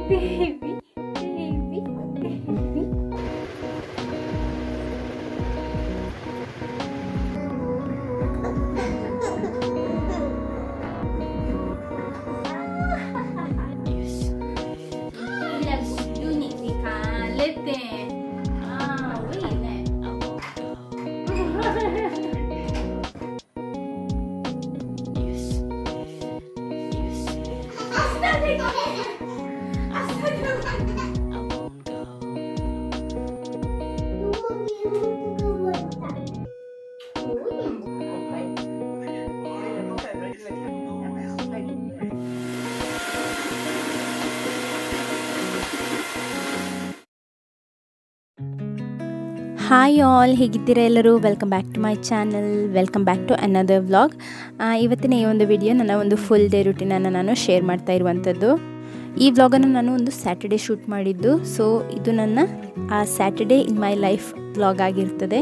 Hi all, ಹೇಗಿದ್ದೀರಾ ಎಲ್ಲರೂ? Welcome back to my channel, welcome back to another vlog. ಇವತ್ತಿನ ಈ ಒಂದು ವಿಡಿಯೋ ನನ್ನ ಒಂದು ಫುಲ್ ಡೇ ರುಟೀನನ್ನು ನಾನು ಶೇರ್ ಮಾಡ್ತಾ ಇರುವಂಥದ್ದು. ಈ ವ್ಲಾಗನ್ನು ನಾನು ಒಂದು ಸ್ಯಾಟರ್ಡೇ ಶೂಟ್ ಮಾಡಿದ್ದು. ಸೊ ಇದು ನನ್ನ Saturday in my life vlog ಆಗಿರ್ತದೆ.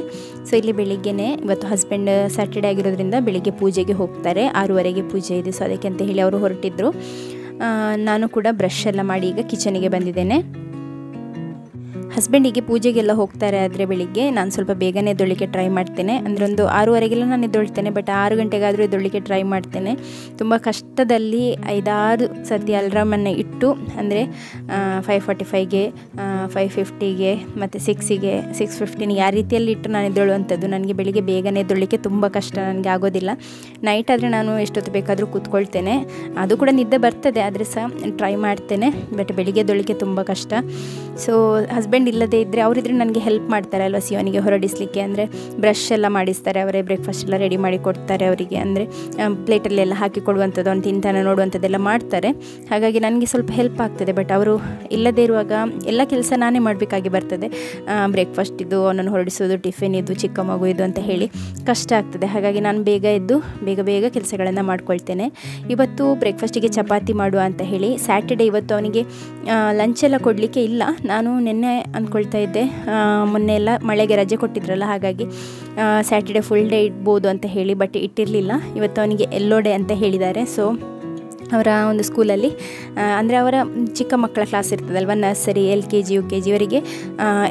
ಸೊ ಇಲ್ಲಿ ಬೆಳಿಗ್ಗೆನೇ, ಇವತ್ತು ಹಸ್ಬೆಂಡ್ ಸ್ಯಾಟರ್ಡೇ ಆಗಿರೋದ್ರಿಂದ ಬೆಳಿಗ್ಗೆ ಪೂಜೆಗೆ ಹೋಗ್ತಾರೆ. 6:30ಗೆ ಪೂಜೆ ಇದೆ. ಸೊ ಅದಕ್ಕೆ ಅಂತ ಹೇಳಿ ಅವರು ಹೊರಟಿದ್ರು. ನಾನು ಕೂಡ ಬ್ರಷ್ ಎಲ್ಲ ಮಾಡಿ ಈಗ ಕಿಚನಿಗೆ ಬಂದಿದ್ದೇನೆ. ಹಸ್ಬೆಂಡಿಗೆ ಪೂಜೆಗೆಲ್ಲ ಹೋಗ್ತಾರೆ. ಆದರೆ ಬೆಳಿಗ್ಗೆ ನಾನು ಸ್ವಲ್ಪ ಬೇಗನೆ ಎದ್ದೊಳ್ಳಿಕ್ಕೆ ಟ್ರೈ ಮಾಡ್ತೇನೆ. ಅಂದರೆ ಒಂದು 6:30ಗೆಲ್ಲ ನಾನು ಎದ್ದೊಳ್ತೇನೆ, ಬಟ್ 6 ಗಂಟೆಗಾದರೂ ಎದ್ದೊಳ್ಳಿಕ್ಕೆ ಟ್ರೈ ಮಾಡ್ತೇನೆ. ತುಂಬ ಕಷ್ಟದಲ್ಲಿ 5-6 ಸತಿ ಅಲ್ರಾಮನ್ನು ಇಟ್ಟು, ಅಂದರೆ 5:45ಗೆ, 5:50ಗೆ ಮತ್ತು 6ಗೆ, 6:15 ಆ ರೀತಿಯಲ್ಲಿ ಇಟ್ಟು ನಾನು ಎದ್ದೊಳ್ಳುವಂಥದ್ದು. ನನಗೆ ಬೆಳಿಗ್ಗೆ ಬೇಗನೆ ಎದ್ದೊಳ್ಳಿಕ್ಕೆ ತುಂಬ ಕಷ್ಟ, ನನಗೆ ಆಗೋದಿಲ್ಲ. ನೈಟ್ ಆದರೆ ನಾನು ಎಷ್ಟೊತ್ತು ಬೇಕಾದರೂ ಕೂತ್ಕೊಳ್ತೇನೆ, ಅದು ಕೂಡ ನಿದ್ದೆ ಬರ್ತದೆ, ಆದರೆ ಸಹ ಟ್ರೈ ಮಾಡ್ತೇನೆ. ಬಟ್ ಬೆಳಿಗ್ಗೆ ಎದ್ದೊಳ್ಳಿಕ್ಕೆ ತುಂಬ ಕಷ್ಟ. ಸೊ ಹಸ್ಬೆಂಡ್ ಇಲ್ಲದೇ ಇದ್ದರೆ, ಅವರಿದ್ರೆ ನನಗೆ ಹೆಲ್ಪ್ ಮಾಡ್ತಾರೆ ಅಲ್ವಾ ಸಿಯೋನಿಗೆ ಹೊರಡಿಸಲಿಕ್ಕೆ. ಅಂದರೆ ಬ್ರಷ್ ಎಲ್ಲ ಮಾಡಿಸ್ತಾರೆ, ಅವರೇ ಬ್ರೇಕ್ಫಾಸ್ಟ್ ಎಲ್ಲ ರೆಡಿ ಮಾಡಿ ಕೊಡ್ತಾರೆ ಅವರಿಗೆ. ಅಂದರೆ ಪ್ಲೇಟಲ್ಲೆಲ್ಲ ಹಾಕಿ ಕೊಡುವಂಥದ್ದು, ಅವ್ನು ತಿಂತಾನೆ ನೋಡುವಂಥದ್ದೆಲ್ಲ ಮಾಡ್ತಾರೆ. ಹಾಗಾಗಿ ನನಗೆ ಸ್ವಲ್ಪ ಹೆಲ್ಪ್ ಆಗ್ತದೆ. ಬಟ್ ಅವರು ಇಲ್ಲದೇ ಇರುವಾಗ ಎಲ್ಲ ಕೆಲಸ ನಾನೇ ಮಾಡಬೇಕಾಗಿ ಬರ್ತದೆ. ಬ್ರೇಕ್ಫಾಸ್ಟ್ ಇದು, ಅವನನ್ನು ಹೊರಡಿಸೋದು, ಟಿಫಿನ್ ಇದು, ಚಿಕ್ಕ ಮಗು ಇದು ಅಂತ ಹೇಳಿ ಕಷ್ಟ ಆಗ್ತದೆ. ಹಾಗಾಗಿ ನಾನು ಬೇಗ ಎದ್ದು ಬೇಗ ಕೆಲಸಗಳನ್ನು ಮಾಡ್ಕೊಳ್ತೇನೆ. ಇವತ್ತು ಬ್ರೇಕ್ಫಾಸ್ಟಿಗೆ ಚಪಾತಿ ಮಾಡುವ ಅಂತ ಹೇಳಿ. ಸ್ಯಾಟರ್ಡೇ ಇವತ್ತು ಅವನಿಗೆ ಲಂಚೆಲ್ಲ ಕೊಡಲಿಕ್ಕೆ ಇಲ್ಲ. ನಾನು ನಿನ್ನೆ ಅಂದ್ಕೊಳ್ತಾ ಇದ್ದೆ, ಮೊನ್ನೆ ಎಲ್ಲ ಮಳೆಗೆ ರಜೆ ಕೊಟ್ಟಿದ್ರಲ್ಲ, ಹಾಗಾಗಿ ಸ್ಯಾಟರ್ಡೇ ಫುಲ್ ಡೇ ಇಡ್ಬೋದು ಅಂತ ಹೇಳಿ. ಬಟ್ ಇಟ್ಟಿರಲಿಲ್ಲ. ಇವತ್ತು ಅವನಿಗೆ ಎಲ್ಲೋ ಡೇ ಅಂತ ಹೇಳಿದ್ದಾರೆ. ಸೊ ಅವರ ಒಂದು ಸ್ಕೂಲಲ್ಲಿ, ಅಂದರೆ ಅವರ ಚಿಕ್ಕ ಮಕ್ಕಳ ಕ್ಲಾಸ್ ಇರ್ತದಲ್ವ, ನರ್ಸರಿ, LKG UKG ಇವರಿಗೆ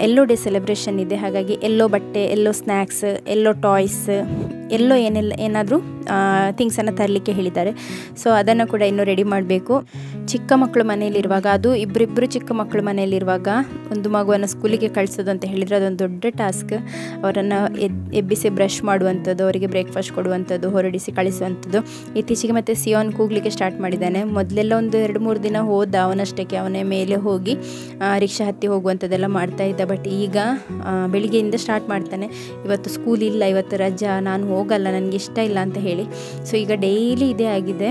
ಎಲ್ಲೋ ಡೇ ಸೆಲೆಬ್ರೇಷನ್ ಇದೆ. ಹಾಗಾಗಿ ಎಲ್ಲೋ ಬಟ್ಟೆ, ಎಲ್ಲೋ ಸ್ನ್ಯಾಕ್ಸ್, ಎಲ್ಲೋ ಟಾಯ್ಸ್, ಎಲ್ಲೋ ಏನಾದರೂ ಥಿಂಗ್ಸನ್ನು ತರಲಿಕ್ಕೆ ಹೇಳಿದ್ದಾರೆ. ಸೊ ಅದನ್ನು ಕೂಡ ಇನ್ನೂ ರೆಡಿ ಮಾಡಬೇಕು. ಚಿಕ್ಕ ಮಕ್ಕಳು ಮನೆಯಲ್ಲಿರುವಾಗ, ಅದು ಇಬ್ಬರಿಬ್ಬರು ಚಿಕ್ಕ ಮಕ್ಕಳು ಮನೆಯಲ್ಲಿರುವಾಗ ಒಂದು ಮಗುವನ್ನು ಸ್ಕೂಲಿಗೆ ಕಳಿಸೋದು ಅಂತ ಹೇಳಿದರೆ ಅದೊಂದು ದೊಡ್ಡ ಟಾಸ್ಕ್. ಅವರನ್ನು ಎಬ್ಬಿಸಿ ಬ್ರಷ್ ಮಾಡುವಂಥದ್ದು, ಅವರಿಗೆ ಬ್ರೇಕ್ಫಾಸ್ಟ್ ಕೊಡುವಂಥದ್ದು, ಹೊರಡಿಸಿ ಕಳಿಸುವಂಥದ್ದು. ಇತ್ತೀಚೆಗೆ ಮತ್ತು ಸಿಯೋನ್ ಕೂಗಲಿಕ್ಕೆ ಸ್ಟಾರ್ಟ್ ಮಾಡಿದ್ದಾನೆ. ಮೊದಲೆಲ್ಲ ಒಂದು 2-3 ದಿನ ಹೋದ ಅವನಷ್ಟಕ್ಕೆ, ಅವನೇ ಮೇಲೆ ಹೋಗಿ ರಿಕ್ಷಾ ಹತ್ತಿ ಹೋಗುವಂಥದ್ದೆಲ್ಲ ಮಾಡ್ತಾ ಇದ್ದ. ಬಟ್ ಈಗ ಬೆಳಿಗ್ಗೆಯಿಂದ ಸ್ಟಾರ್ಟ್ ಮಾಡ್ತಾನೆ. ಇವತ್ತು ಸ್ಕೂಲ್ ಇಲ್ಲ, ಇವತ್ತು ರಜಾ, ನಾನು ಹೋಗಲ್ಲ, ನನಗೆ ಇಷ್ಟ ಇಲ್ಲ ಅಂತ ಹೇಳಿ. ಸೊ ಈಗ ಡೈಲಿ ಇದೇ ಆಗಿದೆ.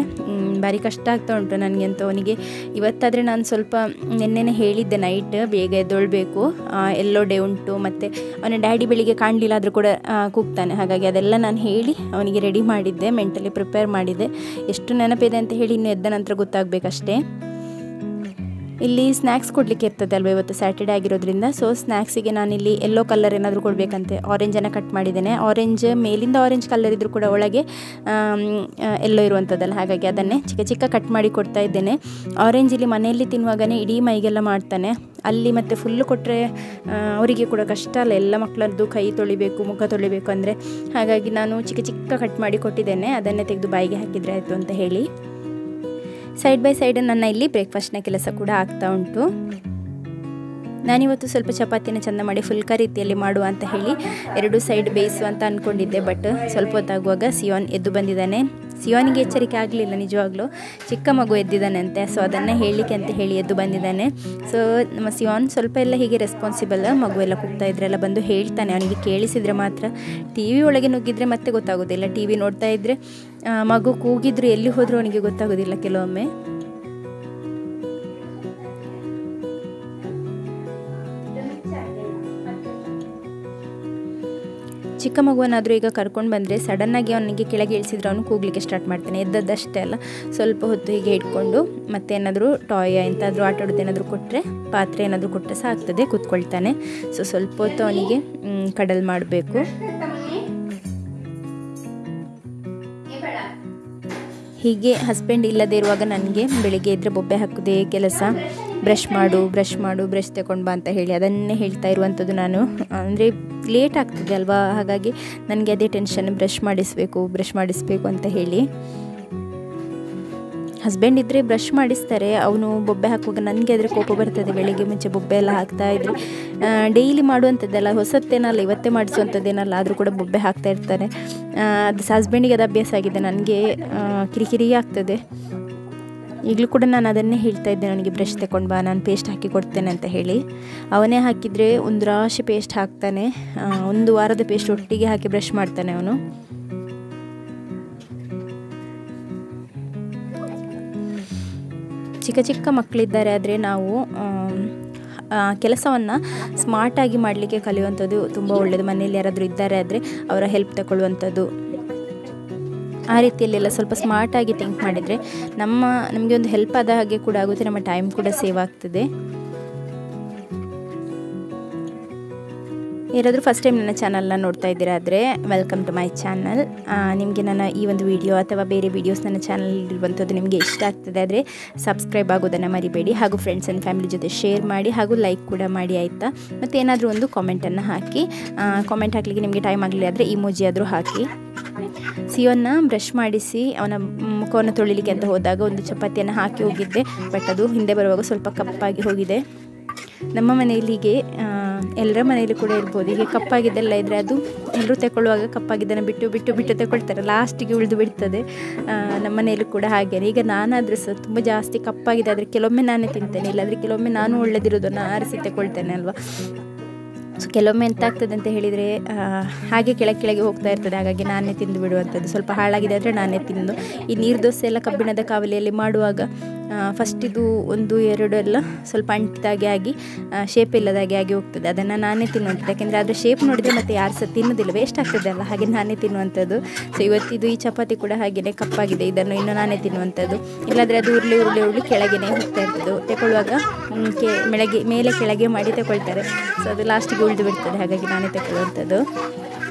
ಭಾರಿ ಕಷ್ಟ ಆಗ್ತಾ ಉಂಟು ನನಗೆ ಅಂತ. ಅವನಿಗೆ ಇವತ್ತಾದರೆ ನಾನು ಸ್ವಲ್ಪ ನಿನ್ನೆನೇ ಹೇಳಿದ್ದೆ, ನೈಟ್ ಬೇಗ ಎದ್ದೊಳ್ಬೇಕು, ಎಲ್ಲೋ ಡೇ ಉಂಟು, ಮತ್ತು ಅವನ ಡ್ಯಾಡಿ ಬೆಳಿಗ್ಗೆ ಕಾಣಲಿಲ್ಲ ಆದರೂ ಕೂಡ ಕೂಗ್ತಾನೆ. ಹಾಗಾಗಿ ಅದೆಲ್ಲ ನಾನು ಹೇಳಿ ಅವನಿಗೆ ರೆಡಿ ಮಾಡಿದ್ದೆ, ಮೆಂಟಲಿ ಪ್ರಿಪೇರ್ ಮಾಡಿದ್ದೆ. ಎಷ್ಟು ನೆನಪಿದೆ ಅಂತ ಹೇಳಿ ಇನ್ನು ಎದ್ದ ನಂತರ ಗೊತ್ತಾಗಬೇಕಷ್ಟೇ. ಇಲ್ಲಿ ಸ್ನ್ಯಾಕ್ಸ್ ಕೊಡಲಿಕ್ಕೆ ಇರ್ತದೆ ಅಲ್ವ, ಇವತ್ತು ಸ್ಯಾಟರ್ಡೇ ಆಗಿರೋದ್ರಿಂದ. ಸೊ ಸ್ನ್ಯಾಕ್ಸಿಗೆ ನಾನಿಲ್ಲಿ ಎಲ್ಲೋ ಕಲರ್ ಏನಾದರೂ ಕೊಡಬೇಕಂತೆ ಆರೆಂಜನ್ನು ಕಟ್ ಮಾಡಿದ್ದೇನೆ. ಆರೆಂಜ್ ಮೇಲಿಂದ ಆರೆಂಜ್ ಕಲರ್ ಇದ್ದರೂ ಕೂಡ ಒಳಗೆ ಎಲ್ಲೋ ಇರುವಂಥದ್ದಲ್ಲ, ಹಾಗಾಗಿ ಅದನ್ನೇ ಚಿಕ್ಕ ಚಿಕ್ಕ ಕಟ್ ಮಾಡಿ ಕೊಡ್ತಾ ಇದ್ದೇನೆ. ಆರೆಂಜ್ ಇಲ್ಲಿ ಮನೆಯಲ್ಲಿ ತಿನ್ನುವಾಗನೇ ಇಡೀ ಮೈಗೆಲ್ಲ ಮಾಡ್ತಾನೆ. ಅಲ್ಲಿ ಮತ್ತು ಫುಲ್ಲು ಕೊಟ್ಟರೆ ಅವರಿಗೆ ಕೂಡ ಕಷ್ಟ ಅಲ್ಲ, ಎಲ್ಲ ಮಕ್ಕಳದ್ದು ಕೈ ತೊಳಿಬೇಕು, ಮುಖ ತೊಳಿಬೇಕು ಅಂದರೆ. ಹಾಗಾಗಿ ನಾನು ಚಿಕ್ಕ ಚಿಕ್ಕ ಕಟ್ ಮಾಡಿ ಕೊಟ್ಟಿದ್ದೇನೆ. ಅದನ್ನೇ ತೆಗೆದು ಬಾಯಿಗೆ ಹಾಕಿದರೆ ಆಯಿತು ಅಂತ ಹೇಳಿ. ಸೈಡ್ ಬೈ ಸೈಡ್ ನನ್ನ ಇಲ್ಲಿ ಬ್ರೇಕ್ಫಾಸ್ಟ್ನ ಕೆಲಸ ಕೂಡ ಆಗ್ತಾ ಉಂಟು. ನಾನಿವತ್ತು ಸ್ವಲ್ಪ ಚಪಾತಿನ ಚೆಂದ ಮಾಡಿ ಫುಲ್ಕ ರೀತಿಯಲ್ಲಿ ಮಾಡುವ ಅಂತ ಹೇಳಿ 2 ಸೈಡ್ ಬೇಯಿಸುವ ಅಂತ ಅಂದ್ಕೊಂಡಿದ್ದೆ. ಬಟ್ ಸ್ವಲ್ಪ ಹೊತ್ತಾಗುವಾಗ ಸಿಯೋನ್ ಎದ್ದು ಬಂದಿದ್ದಾನೆ. ಸಿಯೋನಿಗೆ ಎಚ್ಚರಿಕೆ ಆಗಲಿಲ್ಲ, ನಿಜವಾಗ್ಲೂ ಚಿಕ್ಕ ಮಗು ಎದ್ದಿದ್ದಾನೆ ಅಂತೆ. ಸೊ ಅದನ್ನು ಹೇಳಲಿಕ್ಕೆ ಅಂತ ಹೇಳಿ ಎದ್ದು ಬಂದಿದ್ದಾನೆ. ಸೊ ನಮ್ಮ ಸಿಯೋನ್ ಸ್ವಲ್ಪ ಎಲ್ಲ ಹೀಗೆ ರೆಸ್ಪಾನ್ಸಿಬಲ್. ಮಗು ಎಲ್ಲ ಕೂಗ್ತಾ ಇದ್ರೆಲ್ಲ ಬಂದು ಹೇಳ್ತಾನೆ. ಅವನಿಗೆ ಕೇಳಿಸಿದರೆ ಮಾತ್ರ. TV ಒಳಗೆ ನುಗ್ಗಿದ್ರೆ ಮತ್ತೆ ಗೊತ್ತಾಗೋದಿಲ್ಲ. TV ನೋಡ್ತಾ ಇದ್ದರೆ ಮಗು ಕೂಗಿದ್ರು ಎಲ್ಲಿ ಹೋದರೂ ಅವನಿಗೆ ಗೊತ್ತಾಗೋದಿಲ್ಲ ಕೆಲವೊಮ್ಮೆ. ಚಿಕ್ಕ ಮಗುವನ್ನಾದರೂ ಈಗ ಕರ್ಕೊಂಡು ಬಂದರೆ ಸಡನ್ನಾಗಿ ಅವನಿಗೆ ಕೆಳಗೆ ಇಳಿಸಿದ್ರೆ ಅವನು ಕೂಗಲಿಕ್ಕೆ ಸ್ಟಾರ್ಟ್ ಮಾಡ್ತಾನೆ. ಎದ್ದದ್ದಷ್ಟೇ ಅಲ್ಲ, ಸ್ವಲ್ಪ ಹೊತ್ತು ಹೀಗೆ ಇಟ್ಕೊಂಡು ಮತ್ತೆ ಏನಾದರೂ ಟಾಯ್ ಎಂತಾದರೂ ಆಟ ಆಡೋದು ಏನಾದರೂ ಕೊಟ್ಟರೆ, ಪಾತ್ರೆ ಏನಾದರೂ ಕೊಟ್ಟರೆ ಸಹ ಆಗ್ತದೆ, ಕೂತ್ಕೊಳ್ತಾನೆ. ಸೊ ಸ್ವಲ್ಪ ಹೊತ್ತು ಅವನಿಗೆ ಕಡಲ್ ಮಾಡಬೇಕು. ಹೀಗೆ ಹಸ್ಬೆಂಡ್ ಇಲ್ಲದೇ ಇರುವಾಗ ನನಗೆ ಬೆಳಿಗ್ಗೆ ಇದ್ದರೆ ಬೊಬ್ಬೆ ಹಾಕೋದೇ ಕೆಲಸ. ಬ್ರಷ್ ಮಾಡು ಬ್ರಷ್ ತಗೊಂಡು ಬಾ ಅಂತ ಹೇಳಿ ಅದನ್ನೇ ಹೇಳ್ತಾ ಇರುವಂಥದ್ದು ನಾನು. ಅಂದರೆ ಲೇಟ್ ಆಗ್ತದೆ ಅಲ್ವಾ, ಹಾಗಾಗಿ ನನಗೆ ಅದೇ ಟೆನ್ಷನ್, ಬ್ರಷ್ ಮಾಡಿಸಬೇಕು ಅಂತ ಹೇಳಿ. ಹಸ್ಬೆಂಡ್ ಇದ್ದರೆ ಬ್ರಷ್ ಮಾಡಿಸ್ತಾರೆ, ಅವನು ಬೊಬ್ಬೆ ಹಾಕುವಾಗ ನನಗೆ ಅದರ ಕೋಪ ಬರ್ತದೆ. ಬೆಳಿಗ್ಗೆ ಮುಂಚೆ ಬೊಬ್ಬೆ ಎಲ್ಲ ಹಾಕ್ತಾಯಿದ್ರೆ ಡೈಲಿ ಮಾಡುವಂಥದ್ದಲ್ಲ, ಹೊಸತ್ತೇನಲ್ಲ, ಇವತ್ತೇ ಮಾಡಿಸುವಂಥದ್ದೇನಲ್ಲ, ಆದರೂ ಕೂಡ ಬೊಬ್ಬೆ ಹಾಕ್ತಾ ಇರ್ತಾರೆ. ಅದು ಹಸ್ಬೆಂಡಿಗೆ ಅದು ಅಭ್ಯಾಸ ಆಗಿದೆ, ನನಗೆ ಕಿರಿಕಿರಿ ಆಗ್ತದೆ. ಈಗಲೂ ಕೂಡ ನಾನು ಅದನ್ನೇ ಹೇಳ್ತಾ ಇದ್ದೆ, ನನಗೆ ಬ್ರಷ್ ತಗೊಂಡು ಬಾ, ನಾನು ಪೇಸ್ಟ್ ಹಾಕಿ ಕೊಡ್ತೇನೆ ಅಂತ ಹೇಳಿ. ಅವನೇ ಹಾಕಿದರೆ ಒಂದು ರಾಶಿ ಪೇಸ್ಟ್ ಹಾಕ್ತಾನೆ, ಒಂದು ವಾರದ ಪೇಸ್ಟ್ ಒಟ್ಟಿಗೆ ಹಾಕಿ ಬ್ರಷ್ ಮಾಡ್ತಾನೆ ಅವನು. ಚಿಕ್ಕ ಮಕ್ಕಳಿದ್ದಾರೆ, ಆದರೆ ನಾವು ಕೆಲಸವನ್ನು ಸ್ಮಾರ್ಟಾಗಿ ಮಾಡಲಿಕ್ಕೆ ಕಲಿಯುವಂಥದ್ದು ತುಂಬ ಒಳ್ಳೆಯದು. ಮನೆಯಲ್ಲಿ ಯಾರಾದರೂ ಇದ್ದಾರೆ ಆದರೆ ಅವರ ಹೆಲ್ಪ್ ತಗೊಳ್ಳುವಂಥದ್ದು, ಆ ರೀತಿಯಲ್ಲೆಲ್ಲ ಸ್ವಲ್ಪ ಸ್ಮಾರ್ಟಾಗಿ ಥಿಂಕ್ ಮಾಡಿದರೆ ನಮಗೆ ಒಂದು ಹೆಲ್ಪ್ ಆದ ಹಾಗೆ ಕೂಡ ಆಗುತ್ತೆ, ನಮ್ಮ ಟೈಮ್ ಕೂಡ ಸೇವ್ ಆಗ್ತದೆ. ಯಾರಾದರೂ ಫಸ್ಟ್ ಟೈಮ್ ನನ್ನ ಚಾನಲ್ನ ನೋಡ್ತಾ ಇದ್ದೀರಾ ಆದರೆ ವೆಲ್ಕಮ್ ಟು ಮೈ ಚಾನಲ್. ನಿಮಗೆ ನನ್ನ ಈ ಒಂದು ವಿಡಿಯೋ ಅಥವಾ ಬೇರೆ ವೀಡಿಯೋಸ್ ನನ್ನ ಚಾನಲಲ್ಲಿರುವಂಥದ್ದು ನಿಮಗೆ ಇಷ್ಟ ಆಗ್ತದೆ ಆದರೆ ಸಬ್ಸ್ಕ್ರೈಬ್ ಆಗೋದನ್ನು ಮರಿಬೇಡಿ, ಹಾಗೂ ಫ್ರೆಂಡ್ಸ್ ಆ್ಯಂಡ್ ಫ್ಯಾಮಿಲಿ ಜೊತೆ ಶೇರ್ ಮಾಡಿ, ಹಾಗೂ ಲೈಕ್ ಕೂಡ ಮಾಡಿ ಆಯಿತಾ. ಮತ್ತು ಏನಾದರೂ ಒಂದು ಕಾಮೆಂಟನ್ನು ಹಾಕಿ, ಕಾಮೆಂಟ್ ಹಾಕಲಿಕ್ಕೆ ನಿಮಗೆ ಟೈಮ್ ಆಗಲಿಲ್ಲ ಆದರೆ ಇಮೋಜಿ ಆದರೂ ಹಾಕಿ. ಸಿಯೋನ್ನ ಬ್ರಷ್ ಮಾಡಿಸಿ ಅವನ ಮುಖವನ್ನು ತೊಳಿಲಿಕ್ಕೆ ಅಂತ ಹೋದಾಗ ಒಂದು ಚಪಾತಿಯನ್ನು ಹಾಕಿ ಹೋಗಿದ್ದೆ, ಬಟ್ ಅದು ಹಿಂದೆ ಬರುವಾಗ ಸ್ವಲ್ಪ ಕಪ್ಪಾಗಿ ಹೋಗಿದೆ. ನಮ್ಮ ಮನೆಯಲ್ಲಿ ಹೀಗೆ ಎಲ್ಲರ ಮನೆಯಲ್ಲಿ ಕೂಡ ಇರ್ಬೋದು, ಹೀಗೆ ಕಪ್ಪಾಗಿದ್ದೆಲ್ಲ ಇದ್ದರೆ ಅದು ಎಲ್ಲರೂ ತಗೊಳ್ಳುವಾಗ ಕಪ್ಪಾಗಿದ್ದನ್ನು ಬಿಟ್ಟು ತಗೊಳ್ತಾರೆ, ಲಾಸ್ಟಿಗೆ ಉಳಿದು ಬಿಡ್ತದೆ. ನಮ್ಮ ಮನೆಯಲ್ಲೂ ಕೂಡ ಹಾಗೆ. ಈಗ ನಾನಾದರೂ ಸಹ ತುಂಬ ಜಾಸ್ತಿ ಕಪ್ಪಾಗಿದೆ ಆದರೆ ಕೆಲವೊಮ್ಮೆ ನಾನೇ ತಿಂತೇನೆ, ಇಲ್ಲಾಂದರೆ ಕೆಲವೊಮ್ಮೆ ನಾನು ಒಳ್ಳೆದಿರೋದನ್ನು ಆರಿಸಿ ತಗೊಳ್ತೇನೆ ಅಲ್ವಾ. ಸೊ ಕೆಲವೊಮ್ಮೆ ಎಂತ ಆಗ್ತದೆ ಅಂತ ಹೇಳಿದರೆ ಹಾಗೆ ಕೆಳಗೆ ಹೋಗ್ತಾ ಇರ್ತದೆ, ಹಾಗಾಗಿ ನಾನೇ ತಿಂದು ಬಿಡುವಂಥದ್ದು. ಸ್ವಲ್ಪ ಹಾಳಾಗಿದೆ ಆದರೆ ನಾನೇ ತಿಂದು. ಈ ನೀರು ದೋಸೆ ಎಲ್ಲ ಕಬ್ಬಿಣದ ಕಾವಲಿಯಲ್ಲಿ ಮಾಡುವಾಗ ಫಸ್ಟ್ ಇದು 1-2 ಎಲ್ಲ ಸ್ವಲ್ಪ ಅಂಟಿದಾಗೆ ಆಗಿ ಶೇಪ್ ಇಲ್ಲದಾಗೆ ಆಗಿ ಹೋಗ್ತದೆ, ಅದನ್ನು ನಾನೇ ತಿನ್ನುವಂಥದ್ದು. ಯಾಕೆಂದರೆ ಅದರ ಶೇಪ್ ನೋಡಿದರೆ ಮತ್ತೆ ಯಾರು ಸಹ ತಿನ್ನೋದಿಲ್ಲ, ವೇಸ್ಟ್ ಆಗ್ತದೆ ಅಲ್ಲ, ಹಾಗೆ ನಾನೇ ತಿನ್ನುವಂಥದ್ದು. ಸೊ ಇವತ್ತಿದು ಈ ಚಪಾತಿ ಕೂಡ ಹಾಗೆಯೇ ಕಪ್ಪಾಗಿದೆ, ಇದನ್ನು ಇನ್ನು ನಾನೇ ತಿನ್ನುವಂಥದ್ದು. ಇಲ್ಲಾಂದರೆ ಅದು ಉರುಳಿ ಕೆಳಗೆನೇ ಹೋಗ್ತಾ ಇರ್ತದೆ, ತಗೊಳ್ಳುವಾಗ ಮೇಲೆ ಕೆಳಗೆ ಮಾಡಿ ತಗೊಳ್ತಾರೆ. ಸೊ ಅದು ಲಾಸ್ಟಿಗೆ ಉಳಿದು ಬಿಡ್ತದೆ, ಹಾಗಾಗಿ ನಾನೇ ತಗೊಳ್ಳುವಂಥದ್ದು.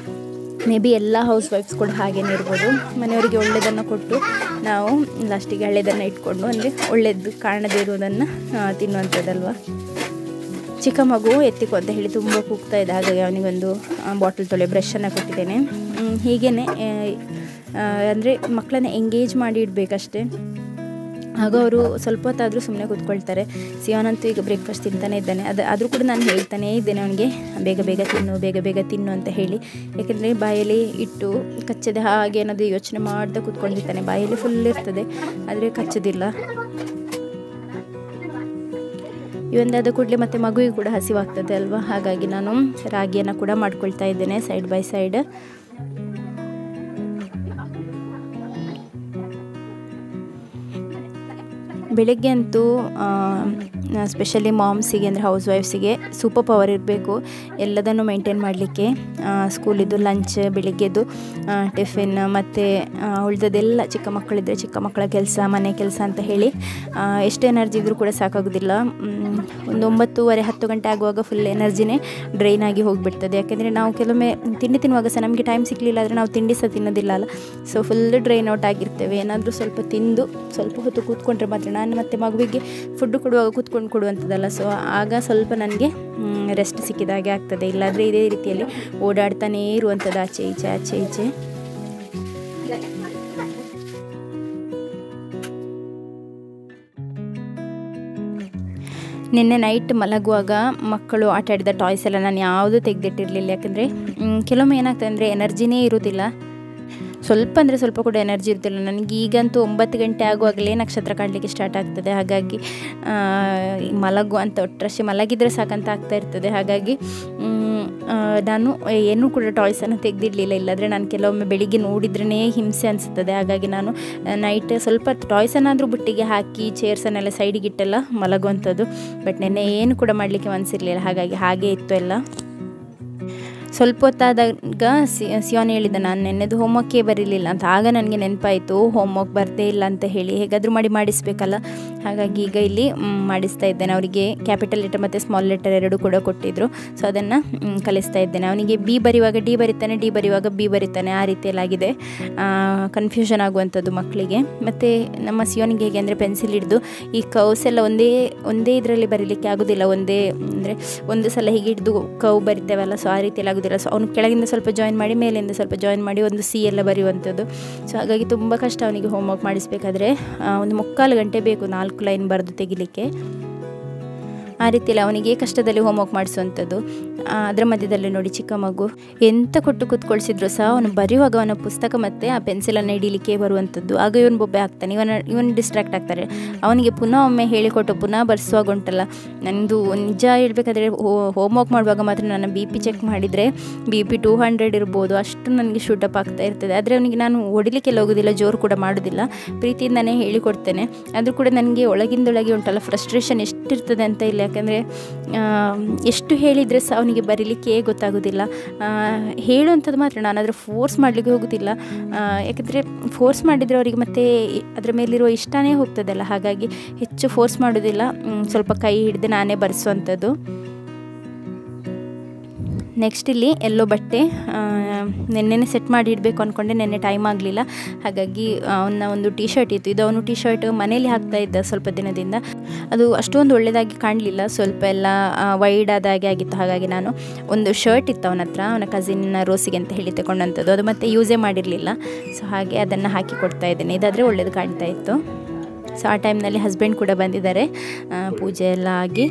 ಮೇ ಬಿ ಎಲ್ಲ ಹೌಸ್ ವೈಫ್ಸ್ ಕೂಡ ಹಾಗೇನೇ ಇರ್ಬೋದು, ಮನೆಯವರಿಗೆ ಒಳ್ಳೆಯದನ್ನು ಕೊಟ್ಟು ನಾವು ಲಾಸ್ಟಿಗೆ ಹಳೆಯದನ್ನು ಇಟ್ಕೊಂಡು, ಅಂದರೆ ಒಳ್ಳೆಯದು ಕಾಣದೇ ಇರುವುದನ್ನು ತಿನ್ನುವಂಥದ್ದಲ್ವ. ಚಿಕ್ಕ ಮಗು ಎತ್ತಿಕೊ ಅಂತ ಹೇಳಿ ತುಂಬ ಕೂಗ್ತಾ ಇದೆ, ಹಾಗಾಗಿ ಅವನಿಗೊಂದು ಬಾಟಲ್ ತೊಳೆ ಬ್ರಷನ್ನು ಕೊಟ್ಟಿದ್ದೇನೆ. ಹೀಗೇ ಅಂದರೆ ಮಕ್ಕಳನ್ನ ಎಂಗೇಜ್ ಮಾಡಿ ಇಡಬೇಕಷ್ಟೇ, ಆಗ ಅವರು ಸ್ವಲ್ಪ ಹೊತ್ತಾದರೂ ಸುಮ್ಮನೆ ಕೂತ್ಕೊಳ್ತಾರೆ. ಸಿಯೋನಂತೂ ಈಗ ಬ್ರೇಕ್ಫಾಸ್ಟ್ ತಿಂತಾನೆ ಇದ್ದಾನೆ, ಆದರೂ ಕೂಡ ನಾನು ಹೇಳ್ತಾನೇ ಇದ್ದೇನೆ ಅವನಿಗೆ ಬೇಗ ತಿನ್ನು ಅಂತ ಹೇಳಿ. ಯಾಕೆಂದರೆ ಬಾಯಲ್ಲಿ ಇಟ್ಟು ಕಚ್ಚದೆ ಹಾಗೆ ಅನ್ನೋದು ಯೋಚನೆ ಮಾಡ್ತಾ ಕೂತ್ಕೊಂಡಿರ್ತಾನೆ, ಬಾಯಲ್ಲಿ ಫುಲ್ ಇರ್ತದೆ ಆದರೆ ಕಚ್ಚೋದಿಲ್ಲ. ಇವೊಂದಾದ ಕೂಡಲೇ ಮತ್ತೆ ಮಗುವಿಗೆ ಕೂಡ ಹಸಿವಾಗ್ತದೆ ಅಲ್ವಾ, ಹಾಗಾಗಿ ನಾನು ರಾಗಿಯನ್ನು ಕೂಡ ಮಾಡ್ಕೊಳ್ತಾ ಇದ್ದೇನೆ ಸೈಡ್ ಬೈ ಸೈಡ್. ಬೆಳಗ್ಗೆ ಅಂತೂ ಸ್ಪೆಷಲಿ ಮಾಮ್ಸಿಗೆ ಅಂದರೆ ಹೌಸ್ ವೈಫ್ಸಿಗೆ ಸೂಪರ್ ಪವರ್ ಇರಬೇಕು ಎಲ್ಲದನ್ನು ಮೇಂಟೈನ್ ಮಾಡಲಿಕ್ಕೆ. ಸ್ಕೂಲಿದ್ದು ಲಂಚ್, ಬೆಳಿಗ್ಗೆದು ಟಿಫಿನ್, ಮತ್ತು ಉಳಿದದೆಲ್ಲ ಚಿಕ್ಕ ಮಕ್ಕಳಿದ್ದರೆ ಚಿಕ್ಕ ಮಕ್ಕಳ ಕೆಲಸ, ಮನೆ ಕೆಲಸ ಅಂತ ಹೇಳಿ ಎಷ್ಟು ಎನರ್ಜಿ ಇದ್ದರೂ ಕೂಡ ಸಾಕಾಗೋದಿಲ್ಲ. ಒಂದು 9:30-10 ಗಂಟೆ ಆಗುವಾಗ ಫುಲ್ ಎನರ್ಜಿನೇ ಡ್ರೈನ್ ಆಗಿ ಹೋಗಿಬಿಡ್ತದೆ. ಯಾಕೆಂದರೆ ನಾವು ಕೆಲವೊಮ್ಮೆ ತಿಂಡಿ ತಿನ್ನುವಾಗ ಸಹ ನಮಗೆ ಟೈಮ್ ಸಿಗಲಿಲ್ಲ ಆದರೆ ನಾವು ತಿಂಡಿ ಸಹ ತಿನ್ನೋದಿಲ್ಲ ಅಲ್ಲ, ಸೊ ಫುಲ್ ಡ್ರೈನ್ ಔಟ್ ಆಗಿರ್ತೇವೆ. ಏನಾದರೂ ಸ್ವಲ್ಪ ತಿಂದು ಸ್ವಲ್ಪ ಹೊತ್ತು ಕೂತ್ಕೊಂಡ್ರೆ ಮಾತ್ರ, ನಾನು ಮತ್ತು ಮಗುವಿಗೆ ಫುಡ್ ಕೊಡುವಾಗ ಕೂತ್ಕೊಂಡು ಕೊಡುವಂಥದ್ದಲ್ಲ, ಸೊ ಆಗ ಸ್ವಲ್ಪ ನನಗೆ ರೆಸ್ಟ್ ಸಿಕ್ಕಿದಾಗೆ ಆಗ್ತದೆ. ಇಲ್ಲಾಂದರೆ ಇದೇ ರೀತಿಯಲ್ಲಿ ಓಡಾಡ್ತಾನೇ ಇರುವಂಥದ್ದು ಆಚೆ ಈಚೆ. ನಿನ್ನೆ ನೈಟ್ ಮಲಗುವಾಗ ಮಕ್ಕಳು ಆಟ ಆಡಿದ ಟಾಯ್ಸ್ ಎಲ್ಲ ನಾನು ಯಾವುದೂ ತೆಗೆದಿಟ್ಟಿರಲಿಲ್ಲ. ಯಾಕಂದರೆ ಕೆಲವೊಮ್ಮೆ ಏನಾಗ್ತದೆ ಅಂದರೆ ಎನರ್ಜಿನೇ ಇರೋದಿಲ್ಲ, ಸ್ವಲ್ಪ ಅಂದರೆ ಸ್ವಲ್ಪ ಕೂಡ ಎನರ್ಜಿ ಇರ್ತಿಲ್ಲ. ನನಗೆ ಈಗಂತೂ 9 ಗಂಟೆ ಆಗುವಾಗಲೇ ನಕ್ಷತ್ರ ಕಾಣಲಿಕ್ಕೆ ಸ್ಟಾರ್ಟ್ ಆಗ್ತದೆ, ಹಾಗಾಗಿ ಮಲಗುವಂಥ ಒಟ್ಟರಷ್ಟೇ ಮಲಗಿದರೆ ಸಾಕಂತ ಆಗ್ತಾ ಇರ್ತದೆ. ಹಾಗಾಗಿ ನಾನು ಏನೂ ಕೂಡ ಟಾಯ್ಸನ್ನು ತೆಗೆದಿರಲಿಲ್ಲ, ಇಲ್ಲಾಂದರೆ ನಾನು ಕೆಲವೊಮ್ಮೆ ಬೆಳಿಗ್ಗೆ ನೋಡಿದ್ರೇ ಹಿಂಸೆ ಅನಿಸುತ್ತದೆ. ಹಾಗಾಗಿ ನಾನು ನೈಟ್ ಸ್ವಲ್ಪ ಟಾಯ್ಸನ್ನಾದರೂ ಬುಟ್ಟಿಗೆ ಹಾಕಿ ಚೇರ್ಸನ್ನೆಲ್ಲ ಸೈಡಿಗಿಟ್ಟೆಲ್ಲ ಮಲಗುವಂಥದ್ದು. ಬಟ್ ನೆನ್ನೆ ಏನು ಕೂಡ ಮಾಡಲಿಕ್ಕೆ ಮನಸ್ಸಿರಲಿಲ್ಲ, ಹಾಗಾಗಿ ಹಾಗೇ ಇತ್ತು ಎಲ್ಲ. ಸ್ವಲ್ಪ ಹೊತ್ತಾದಾಗ ಸಿಯೋನ್ ಹೇಳಿದ್ದ ನಾನು ನೆನ್ನೆದು ಹೋಮ್ವರ್ಕೇ ಬರೀಲಿಲ್ಲ ಅಂತ. ಆಗ ನನಗೆ ನೆನಪಾಯಿತು ಹೋಮ್ವರ್ಕ್ ಬರದೇ ಇಲ್ಲ ಅಂತ ಹೇಳಿ, ಹೇಗಾದರೂ ಮಾಡಿಸಬೇಕಲ್ಲ. ಹಾಗಾಗಿ ಈಗ ಇಲ್ಲಿ ಮಾಡಿಸ್ತಾ ಇದ್ದೇನೆ. ಅವರಿಗೆ ಕ್ಯಾಪಿಟಲ್ ಲೆಟರ್ ಮತ್ತು ಸ್ಮಾಲ್ ಲೆಟರ್ ಎರಡೂ ಕೂಡ ಕೊಟ್ಟಿದ್ದರು. ಸೊ ಅದನ್ನು ಕಲಿಸ್ತಾ ಇದ್ದೇನೆ. ಅವನಿಗೆ ಬಿ ಬರೆಯುವಾಗ ಡಿ ಬರಿತಾನೆ, ಡಿ ಬರೆಯುವಾಗ ಬಿ ಬರಿತಾನೆ, ಆ ರೀತಿಯಲ್ಲಾಗಿದೆ. ಕನ್ಫ್ಯೂಷನ್ ಆಗುವಂಥದ್ದು ಮಕ್ಕಳಿಗೆ. ಮತ್ತು ನಮ್ಮ ಸಿಯೋನಿಗೆ ಹೇಗೆ ಅಂದರೆ ಪೆನ್ಸಿಲ್ ಹಿಡಿದು ಈ ಕವ್ಸ್ ಎಲ್ಲ ಒಂದೇ ಇದರಲ್ಲಿ ಬರೀಲಿಕ್ಕೆ ಆಗೋದಿಲ್ಲ. ಅಂದರೆ ಒಂದು ಸಲ ಹೀಗೆ ಹಿಡಿದು ಕವ್ ಬರಿತೇವಲ್ಲ, ಸೊ ಆ ರೀತಿಯಲ್ಲಿ ಆಗೋದಿಲ್ಲ. ಸೊ ಅವನು ಕೆಳಗಿಂದ ಸ್ವಲ್ಪ ಜಾಯಿನ್ ಮಾಡಿ ಮೇಲಿಂದ ಸ್ವಲ್ಪ ಜಾಯಿನ್ ಮಾಡಿ ಒಂದು ಸಿ ಎಲ್ಲ ಬರೆಯುವಂಥದ್ದು. ಸೊ ಹಾಗಾಗಿ ತುಂಬ ಕಷ್ಟ ಅವನಿಗೆ ಹೋಮ್ವರ್ಕ್ ಮಾಡಿಸಬೇಕಾದ್ರೆ. ಒಂದು 3/4 ಗಂಟೆ ಬೇಕು 4 ಲೈನ್ ಬರೆದು ತೆಗಿಲಿಕ್ಕೆ. ಆ ರೀತಿಯಲ್ಲಿ ಅವನಿಗೆ ಕಷ್ಟದಲ್ಲಿ ಹೋಮ್ವರ್ಕ್ ಮಾಡಿಸುವಂಥದ್ದು. ಅದರ ಮಧ್ಯದಲ್ಲಿ ನೋಡಿ ಚಿಕ್ಕ ಮಗು ಎಂತ ಕೊಟ್ಟು ಕೂತ್ಕೊಳ್ಸಿದ್ರು ಸಹ ಅವನು ಬರೆಯುವಾಗ ಅವನ ಪುಸ್ತಕ ಮತ್ತು ಆ ಪೆನ್ಸಿಲನ್ನು ಹಿಡೀಲಿಕ್ಕೆ ಬರುವಂಥದ್ದು. ಆಗ ಇವನು ಬೊಬ್ಬೆ ಆಗ್ತಾನೆ, ಇವನು ಡಿಸ್ಟ್ರಾಕ್ಟ್ ಆಗ್ತಾರೆ. ಅವನಿಗೆ ಪುನಃ ಒಮ್ಮೆ ಹೇಳಿಕೊಟ್ಟು ಪುನಃ ಬರೆಸುವಾಗ ಉಂಟಲ್ಲ, ನನ್ನದು ನಿಜ ಹೇಳಬೇಕಾದ್ರೆ ಹೋಮ್ವರ್ಕ್ ಮಾಡುವಾಗ ಮಾತ್ರ ನನ್ನ BP ಚೆಕ್ ಮಾಡಿದರೆ BP 200 ಇರ್ಬೋದು, ಅಷ್ಟು ನನಗೆ ಶೂಟಪ್ ಆಗ್ತಾ ಇರ್ತದೆ. ಆದರೆ ಅವನಿಗೆ ನಾನು ಹೊಡಿಲಿಕ್ಕೆಲ್ಲ ಹೋಗೋದಿಲ್ಲ, ಜೋರು ಕೂಡ ಮಾಡೋದಿಲ್ಲ, ಪ್ರೀತಿಯಿಂದನೇ ಹೇಳಿಕೊಡ್ತೇನೆ. ಆದರೂ ಕೂಡ ನನಗೆ ಒಳಗಿಂದೊಳಗೆ ಉಂಟಲ್ಲ ಫ್ರಸ್ಟ್ರೇಷನ್ ಎಷ್ಟಿರ್ತದೆ ಅಂತ ಇಲ್ಲ. ಯಾಕಂದರೆ ಎಷ್ಟು ಹೇಳಿದರೆ ಸಹ ಅವನಿಗೆ ಬರೀಲಿಕ್ಕೆ ಗೊತ್ತಾಗೋದಿಲ್ಲ. ಹೇಳುವಂಥದ್ದು ಮಾತ್ರ, ನಾನು ಅದರ ಫೋರ್ಸ್ ಮಾಡಲಿಕ್ಕೆ ಹೋಗೋದಿಲ್ಲ. ಯಾಕಂದರೆ ಫೋರ್ಸ್ ಮಾಡಿದರೆ ಅವರಿಗೆ ಮತ್ತೆ ಅದರ ಮೇಲಿರುವ ಇಷ್ಟನೇ ಹೋಗ್ತದಲ್ಲ, ಹಾಗಾಗಿ ಹೆಚ್ಚು ಫೋರ್ಸ್ ಮಾಡೋದಿಲ್ಲ. ಸ್ವಲ್ಪ ಕೈ ಹಿಡಿದು ನಾನೇ ಬರೆಸುವಂಥದ್ದು. ನೆಕ್ಸ್ಟ್ ಇಲ್ಲಿ ಎಲ್ಲೋ ಬಟ್ಟೆ ನೆನ್ನೆ ಸೆಟ್ ಮಾಡಿ ಇಡಬೇಕು ಅಂದ್ಕೊಂಡೆ, ನೆನ್ನೆ ಟೈಮ್ ಆಗಲಿಲ್ಲ. ಹಾಗಾಗಿ ಅವನ ಒಂದು ಟೀ ಶರ್ಟ್ ಇತ್ತು. ಇದು ಅವನು ಟೀ ಶರ್ಟ್ ಮನೇಲಿ ಹಾಕ್ತಾ ಇದ್ದ ಸ್ವಲ್ಪ ದಿನದಿಂದ. ಅದು ಅಷ್ಟೊಂದು ಒಳ್ಳೆಯದಾಗಿ ಕಾಣಲಿಲ್ಲ, ಸ್ವಲ್ಪ ಎಲ್ಲ ವೈಡ್ ಆದಾಗೆ ಆಗಿತ್ತು. ಹಾಗಾಗಿ ನಾನು ಒಂದು ಶರ್ಟ್ ಇತ್ತು ಅವನ ಹತ್ರ, ಅವನ ಕಸಿನ್ನ ರೋಸಿಗೆ ಅಂತ ಹೇಳಿ ತಗೊಂಡಂಥದ್ದು. ಅದು ಮತ್ತೆ ಯೂಸೇ ಮಾಡಿರಲಿಲ್ಲ. ಸೊ ಹಾಗೆ ಅದನ್ನು ಹಾಕಿ ಕೊಡ್ತಾ ಇದ್ದೇನೆ. ಇದಾದರೆ ಒಳ್ಳೇದು ಕಾಣ್ತಾ ಇತ್ತು. ಸೊ ಆ ಟೈಮ್ನಲ್ಲಿ ಹಸ್ಬೆಂಡ್ ಕೂಡ ಬಂದಿದ್ದಾರೆ, ಪೂಜೆ ಎಲ್ಲ ಆಗಿ.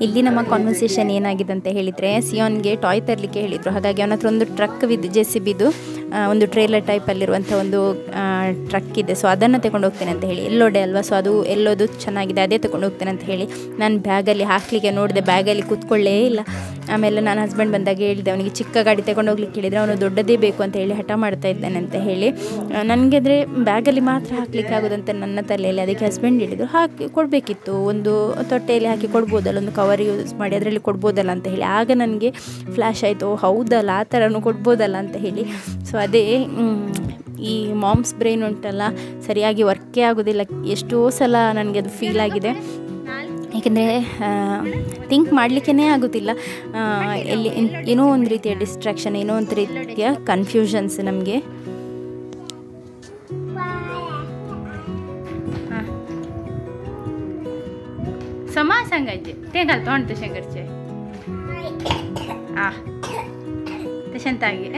ಇಲ್ಲಿ ನಮ್ಮ ಕಾನ್ವರ್ಸೇಷನ್ ಏನಾಗಿದೆ ಅಂತ ಹೇಳಿದರೆ, ಸಿಯೋನ್ಗೆ ಟಾಯ್ ತರಲಿಕ್ಕೆ ಹೇಳಿದರು. ಹಾಗಾಗಿ ಅವನ ಹತ್ರ ಒಂದು ಟ್ರಕ್ ವಿದ್ JCBದು ಒಂದು ಟ್ರೇಲರ್ ಟೈಪಲ್ಲಿರುವಂಥ ಒಂದು ಟ್ರಕ್ ಇದೆ. ಸೊ ಅದನ್ನು ತಗೊಂಡು ಹೋಗ್ತೇನೆ ಅಂತ ಹೇಳಿ, ಎಲ್ಲೋಡೆ ಅಲ್ವಾ, ಸೊ ಅದು ಎಲ್ಲೋದು ಚೆನ್ನಾಗಿದೆ, ಅದೇ ತಗೊಂಡು ಹೋಗ್ತೇನೆ ಅಂತ ಹೇಳಿ ನಾನು ಬ್ಯಾಗಲ್ಲಿ ಹಾಕಲಿಕ್ಕೆ ನೋಡಿದೆ, ಬ್ಯಾಗಲ್ಲಿ ಕೂತ್ಕೊಳ್ಳೇ ಇಲ್ಲ. ಆಮೇಲೆ ನಾನು ಹಸ್ಬೆಂಡ್ ಬಂದಾಗ ಹೇಳಿದೆ, ಅವನಿಗೆ ಚಿಕ್ಕ ಗಾಡಿ ತಗೊಂಡು ಹೋಗ್ಲಿಕ್ಕೆ ಹೇಳಿದರೆ ಅವನು ದೊಡ್ಡದೇ ಬೇಕು ಅಂತ ಹೇಳಿ ಹಠ ಮಾಡ್ತಾ ಇದ್ದಾನೆ ಅಂತ ಹೇಳಿ. ನನಗೆ ಆದರೆ ಬ್ಯಾಗಲ್ಲಿ ಮಾತ್ರ ಹಾಕಲಿಕ್ಕೆ ಆಗೋದಂತ ನನ್ನ ತಲೆಯಲ್ಲಿ. ಅದಕ್ಕೆ ಹಸ್ಬೆಂಡ್ ಹೇಳಿದರು, ಹಾಕಿ ಕೊಡಬೇಕಿತ್ತು, ಒಂದು ತೊಟ್ಟೆಯಲ್ಲಿ ಹಾಕಿ ಕೊಡ್ಬೋದಲ್ಲ, ಒಂದು ಕವರ್ ಯೂಸ್ ಮಾಡಿ ಅದರಲ್ಲಿ ಕೊಡ್ಬೋದಲ್ಲ ಅಂತ ಹೇಳಿ. ಆಗ ನನಗೆ ಫ್ಲ್ಯಾಶ್ ಆಯಿತು, ಹೌದಲ್ಲ ಆ ಥರನೂ ಕೊಡ್ಬೋದಲ್ಲ ಅಂತ ಹೇಳಿ. ಸೊ ಅದೇ ಈ ಮಾಮ್ಸ್ ಬ್ರೈನ್ ಉಂಟಲ್ಲ, ಸರಿಯಾಗಿ ವರ್ಕೇ ಆಗೋದಿಲ್ಲ. ಎಷ್ಟೋ ಸಲ ನನಗೆ ಅದು ಫೀಲ್ ಆಗಿದೆ. ಏಕೆಂದರೆ ಥಿಂಕ್ ಮಾಡಲಿಕ್ಕೇ ಆಗೋದಿಲ್ಲ. ಎಲ್ಲಿ ಏನೋ ಒಂದು ರೀತಿಯ ಡಿಸ್ಟ್ರಾಕ್ಷನ್, ಏನೋ ಒಂದು ರೀತಿಯ ಕನ್ಫ್ಯೂಷನ್ಸ್ ನಮಗೆ. समा सांगायचे ते घाल तोंड तशें करचें. तशें तागे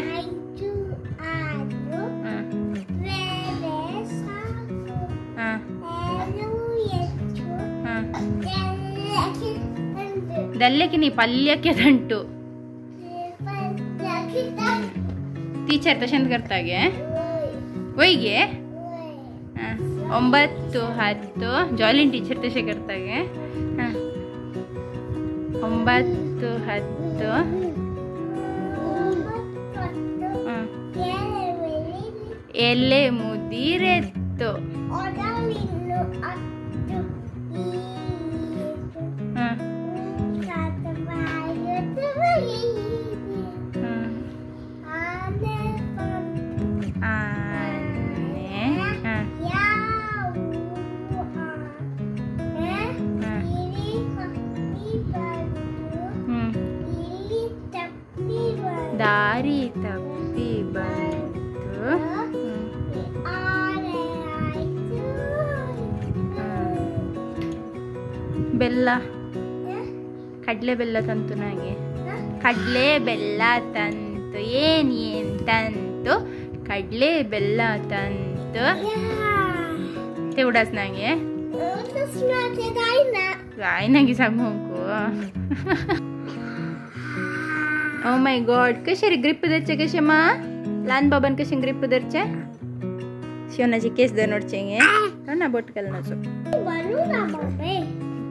ದಲ್ಲಕ್ಕೆ ನೀ ಪಲ್ಯಕ್ಕೆ ದಂಟು ಟೀಚರ್ तशें करतागे वयगे 9 10 जॉलिन टीचर तशें करतागे 9 10 ಎಲೆ ಮುದಿರೆತ್ತು ದಾರಿ ತಪ್ಪಿ ಬಂತು ಬೆಲ್ಲ ಕಡಲೆ ಬೆಲ್ಲ ತಂತು ನನಗೆ ಕಡಲೆ ಬೆಲ್ಲ ತಂತು ಏನ್ ತಂತು ಕಡಲೆ ಬೆಲ್ಲ ತಂತು तेवढाच नाहीये गायनागी सांगू ओ माय गॉड कशे रे ग्रिप धरचे कशे मा लहान बाबान कशे ग्रिप धरचे शिवनाची केस धर नोडचे ना बोट घाल नचो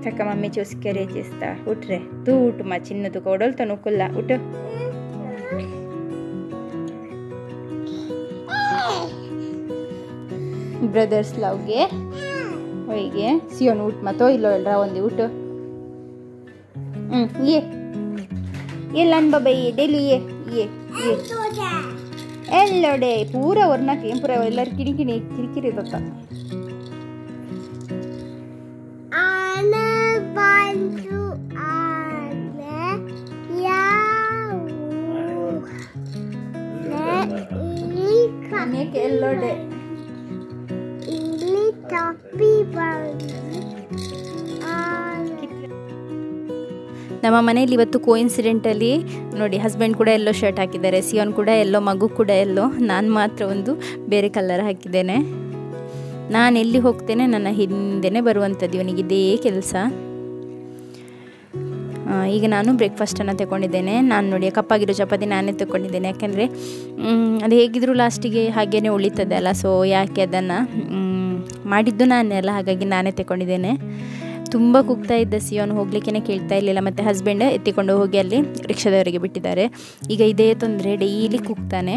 kakak mami చూసుకరే చేస్తా ఉట్రే తూ ఉటు మా చిన్నదు కోడలు తనుకుల్ల ఉటు ಬ್ರದರ್ಸ್ ಲವ್ಗೆ ಹೋಯಿಗೆ ಸಿಯೋನ್ ಊಟ ಮತ್ತೋ ಇಲ್ಲೋ ಎಲ್ರ ಒಂದು ಊಟ ಏ ಎಲ್ಲ ಅನ್ಬಾಬೈ ಡೈಲಿ ಏ ಎಲ್ಲೋಡೆ ಪೂರ ವರ್ಣಕ್ಕೆ ಏನು ಪೂರ ಎಲ್ಲರೂ ಕಿಡಿಕಿಡಿ ಕಿರಿಕಿರಿ ಗೊತ್ತಾ ಎಲ್ಲೋಡೆ ನಮ್ಮ ಮನೆಯಲ್ಲಿ ಇವತ್ತು ಕೋಇನ್ಸಿಡೆಂಟಲ್ಲಿ ನೋಡಿ ಹಸ್ಬೆಂಡ್ ಕೂಡ ಎಲ್ಲೋ ಶರ್ಟ್ ಹಾಕಿದ್ದಾರೆ ಸಿಯೋನ್ ಕೂಡ ಎಲ್ಲೋ ಮಗು ಕೂಡ ಎಲ್ಲೋ ನಾನು ಮಾತ್ರ ಒಂದು ಬೇರೆ ಕಲರ್ ಹಾಕಿದ್ದೇನೆ ನಾನು ಎಲ್ಲಿ ಹೋಗ್ತೇನೆ ನನ್ನ ಹಿಂದೆನೇ ಬರುವಂಥದ್ದು ಇವನಿಗೆ ಇದೇ ಕೆಲಸ ಈಗ ನಾನು ಬ್ರೇಕ್ಫಾಸ್ಟನ್ನು ತಗೊಂಡಿದ್ದೇನೆ ನಾನು ನೋಡಿ ಕಪ್ಪಾಗಿರೋ ಚಪಾತಿ ನಾನೇ ತಗೊಂಡಿದ್ದೇನೆ ಯಾಕೆಂದರೆ ಅದು ಹೇಗಿದ್ದರೂ ಲಾಸ್ಟಿಗೆ ಹಾಗೇ ಉಳಿತದೆ ಅಲ್ಲ ಸೊ ಯಾಕೆ ಅದನ್ನು ಮಾಡಿದ್ದು ನಾನೇ ಅಲ್ಲ ಹಾಗಾಗಿ ನಾನೇ ತಗೊಂಡಿದ್ದೇನೆ ತುಂಬ ಕೂಗ್ತಾ ಇದ್ದ ಸಿಯೋನ್ ಹೋಗ್ಲಿಕ್ಕೇ ಕೇಳ್ತಾ ಇರಲಿಲ್ಲ ಮತ್ತು ಹಸ್ಬೆಂಡ್ ಎತ್ತಿಕೊಂಡು ಹೋಗಿ ಅಲ್ಲಿ ರಿಕ್ಷಾದವರಿಗೆ ಬಿಟ್ಟಿದ್ದಾರೆ ಈಗ ಇದೇ ತೊಂದರೆ ಡೈಲಿ ಕೂಗ್ತಾನೆ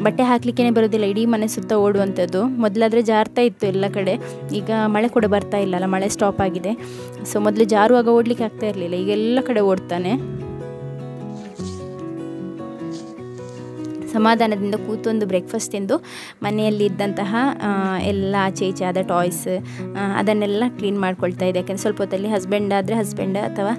ಬಟ್ಟೆ ಹಾಕಲಿಕ್ಕೇ ಬರೋದಿಲ್ಲ ಇಡೀ ಮನೆ ಸುತ್ತ ಓಡುವಂಥದ್ದು ಮೊದಲಾದರೆ ಜಾರ್ತಾ ಇತ್ತು ಎಲ್ಲ ಕಡೆ ಈಗ ಮಳೆ ಕೂಡ ಬರ್ತಾ ಇಲ್ಲಲ್ಲ ಮಳೆ ಸ್ಟಾಪ್ ಆಗಿದೆ ಸೊ ಮೊದಲು ಜಾರುವಾಗ ಓಡಲಿಕ್ಕೆ ಆಗ್ತಾ ಇರಲಿಲ್ಲ ಈಗ ಎಲ್ಲ ಕಡೆ ಓಡ್ತಾನೆ ಸಮಾಧಾನದಿಂದ ಕೂತೊಂದು ಬ್ರೇಕ್ಫಾಸ್ಟ್ ತಿಂದು ಮನೆಯಲ್ಲಿ ಇದ್ದಂತಹ ಎಲ್ಲ ಆಚೆ ಈಚೆ ಆದ ಟಾಯ್ಸ್ ಅದನ್ನೆಲ್ಲ ಕ್ಲೀನ್ ಮಾಡ್ಕೊಳ್ತಾ ಇದೆ ಯಾಕೆಂದರೆ ಸ್ವಲ್ಪ ಹೊತ್ತಲ್ಲಿ ಹಸ್ಬೆಂಡ್ ಆದರೆ ಹಸ್ಬೆಂಡ್ ಅಥವಾ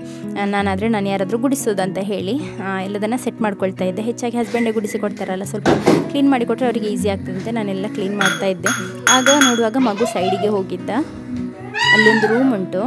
ನಾನಾದರೆ ನಾನು ಯಾರಾದರೂ ಗುಡಿಸೋದು ಅಂತ ಹೇಳಿ ಎಲ್ಲದನ್ನು ಸೆಟ್ ಮಾಡ್ಕೊಳ್ತಾ ಇದ್ದೆ ಹೆಚ್ಚಾಗಿ ಹಸ್ಬೆಂಡೇ ಗುಡಿಸಿ ಕೊಡ್ತಾರಲ್ಲ ಸ್ವಲ್ಪ ಕ್ಲೀನ್ ಮಾಡಿಕೊಟ್ರೆ ಅವರಿಗೆ ಈಸಿ ಆಗ್ತದಂತೆ ನಾನೆಲ್ಲ ಕ್ಲೀನ್ ಮಾಡ್ತಾ ಇದ್ದೆ ಆಗ ನೋಡುವಾಗ ಮಗು ಸೈಡಿಗೆ ಹೋಗಿದ್ದ ಅಲ್ಲೊಂದು ರೂಮ್ ಉಂಟು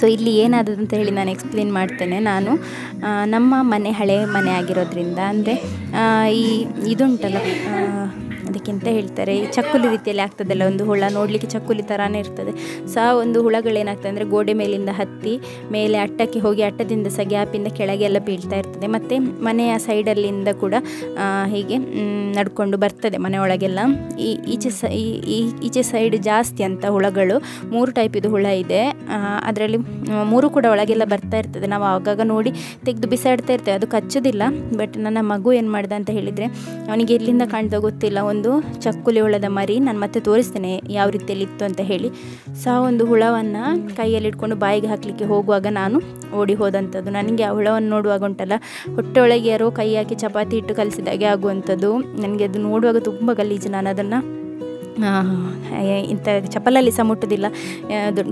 ಸೊ ಇಲ್ಲಿ ಏನಾದದಂತ ಹೇಳಿ ನಾನು ಎಕ್ಸ್ಪ್ಲೇನ್ ಮಾಡ್ತೇನೆ ನಾನು ನಮ್ಮ ಮನೆ ಹಳೆ ಮನೆ ಆಗಿರೋದ್ರಿಂದ ಅಂದರೆ ಈ ಇದುಂಟಲ್ಲ ಅದಕ್ಕಿಂತ ಹೇಳ್ತಾರೆ ಚಕ್ಕುಲಿ ರೀತಿಯಲ್ಲಿ ಆಗ್ತದಲ್ಲ ಒಂದು ಹುಳ ನೋಡಲಿಕ್ಕೆ ಚಕ್ಕುಲಿ ಥರನೇ ಇರ್ತದೆ ಸೊ ಆ ಒಂದು ಹುಳಗಳೇನಾಗ್ತದೆ ಅಂದರೆ ಗೋಡೆ ಮೇಲಿಂದ ಹತ್ತಿ ಮೇಲೆ ಅಟ್ಟಕ್ಕೆ ಹೋಗಿ ಅಟ್ಟದಿಂದ ಸಹ ಗ್ಯಾಪಿಂದ ಕೆಳಗೆ ಎಲ್ಲ ಬೀಳ್ತಾ ಇರ್ತದೆ ಮತ್ತು ಮನೆಯ ಸೈಡಲ್ಲಿಂದ ಕೂಡ ಹೀಗೆ ನಡ್ಕೊಂಡು ಬರ್ತದೆ ಮನೆಯೊಳಗೆಲ್ಲ ಈಚೆ ಸೈಡ್ ಜಾಸ್ತಿ ಅಂತ ಹುಳಗಳು 3 ಟೈಪ್ ಇದು ಹುಳ ಇದೆ ಅದರಲ್ಲಿ 3 ಕೂಡ ಒಳಗೆಲ್ಲ ಬರ್ತಾ ಇರ್ತದೆ ನಾವು ಆಗಾಗ ನೋಡಿ ತೆಗೆದು ಬಿಸಾಡ್ತಾ ಇರ್ತೇವೆ ಅದು ಕಚ್ಚೋದಿಲ್ಲ ಬಟ್ ನನ್ನ ಮಗು ಏನು ಮಾಡ್ದೆ ಅಂತ ಹೇಳಿದರೆ ಅವನಿಗೆ ಎಲ್ಲಿಂದ ಕಾಣ್ತಾ ಗೊತ್ತಿಲ್ಲ ಒಂದು ಚಕ್ಕುಲಿ ಹುಳದ ಮರಿ ನಾನು ಮತ್ತೆ ತೋರಿಸ್ತೇನೆ ಯಾವ ರೀತಿಯಲ್ಲಿ ಇತ್ತು ಅಂತ ಹೇಳಿ ಸೊ ಒಂದು ಹುಳವನ್ನು ಕೈಯಲ್ಲಿ ಇಟ್ಕೊಂಡು ಬಾಯಿಗೆ ಹಾಕಲಿಕ್ಕೆ ಹೋಗುವಾಗ ನಾನು ಓಡಿ ಹೋದಂಥದ್ದು ನನಗೆ ಆ ಹುಳವನ್ನು ನೋಡುವಾಗ ಉಂಟಲ್ಲ ಹೊಟ್ಟೆ ಒಳಗೆ ಯಾರೋ ಕೈ ಹಾಕಿ ಚಪಾತಿ ಇಟ್ಟು ಕಲಿಸಿದಾಗೆ ಆಗುವಂಥದ್ದು ನನಗೆ ಅದು ನೋಡುವಾಗ ತುಂಬ ಗಲೀಜು ನಾನು ಅದನ್ನು ಇಂಥ ಚಪ್ಪಲಲ್ಲಿ ಸಹ ಮುಟ್ಟೋದಿಲ್ಲ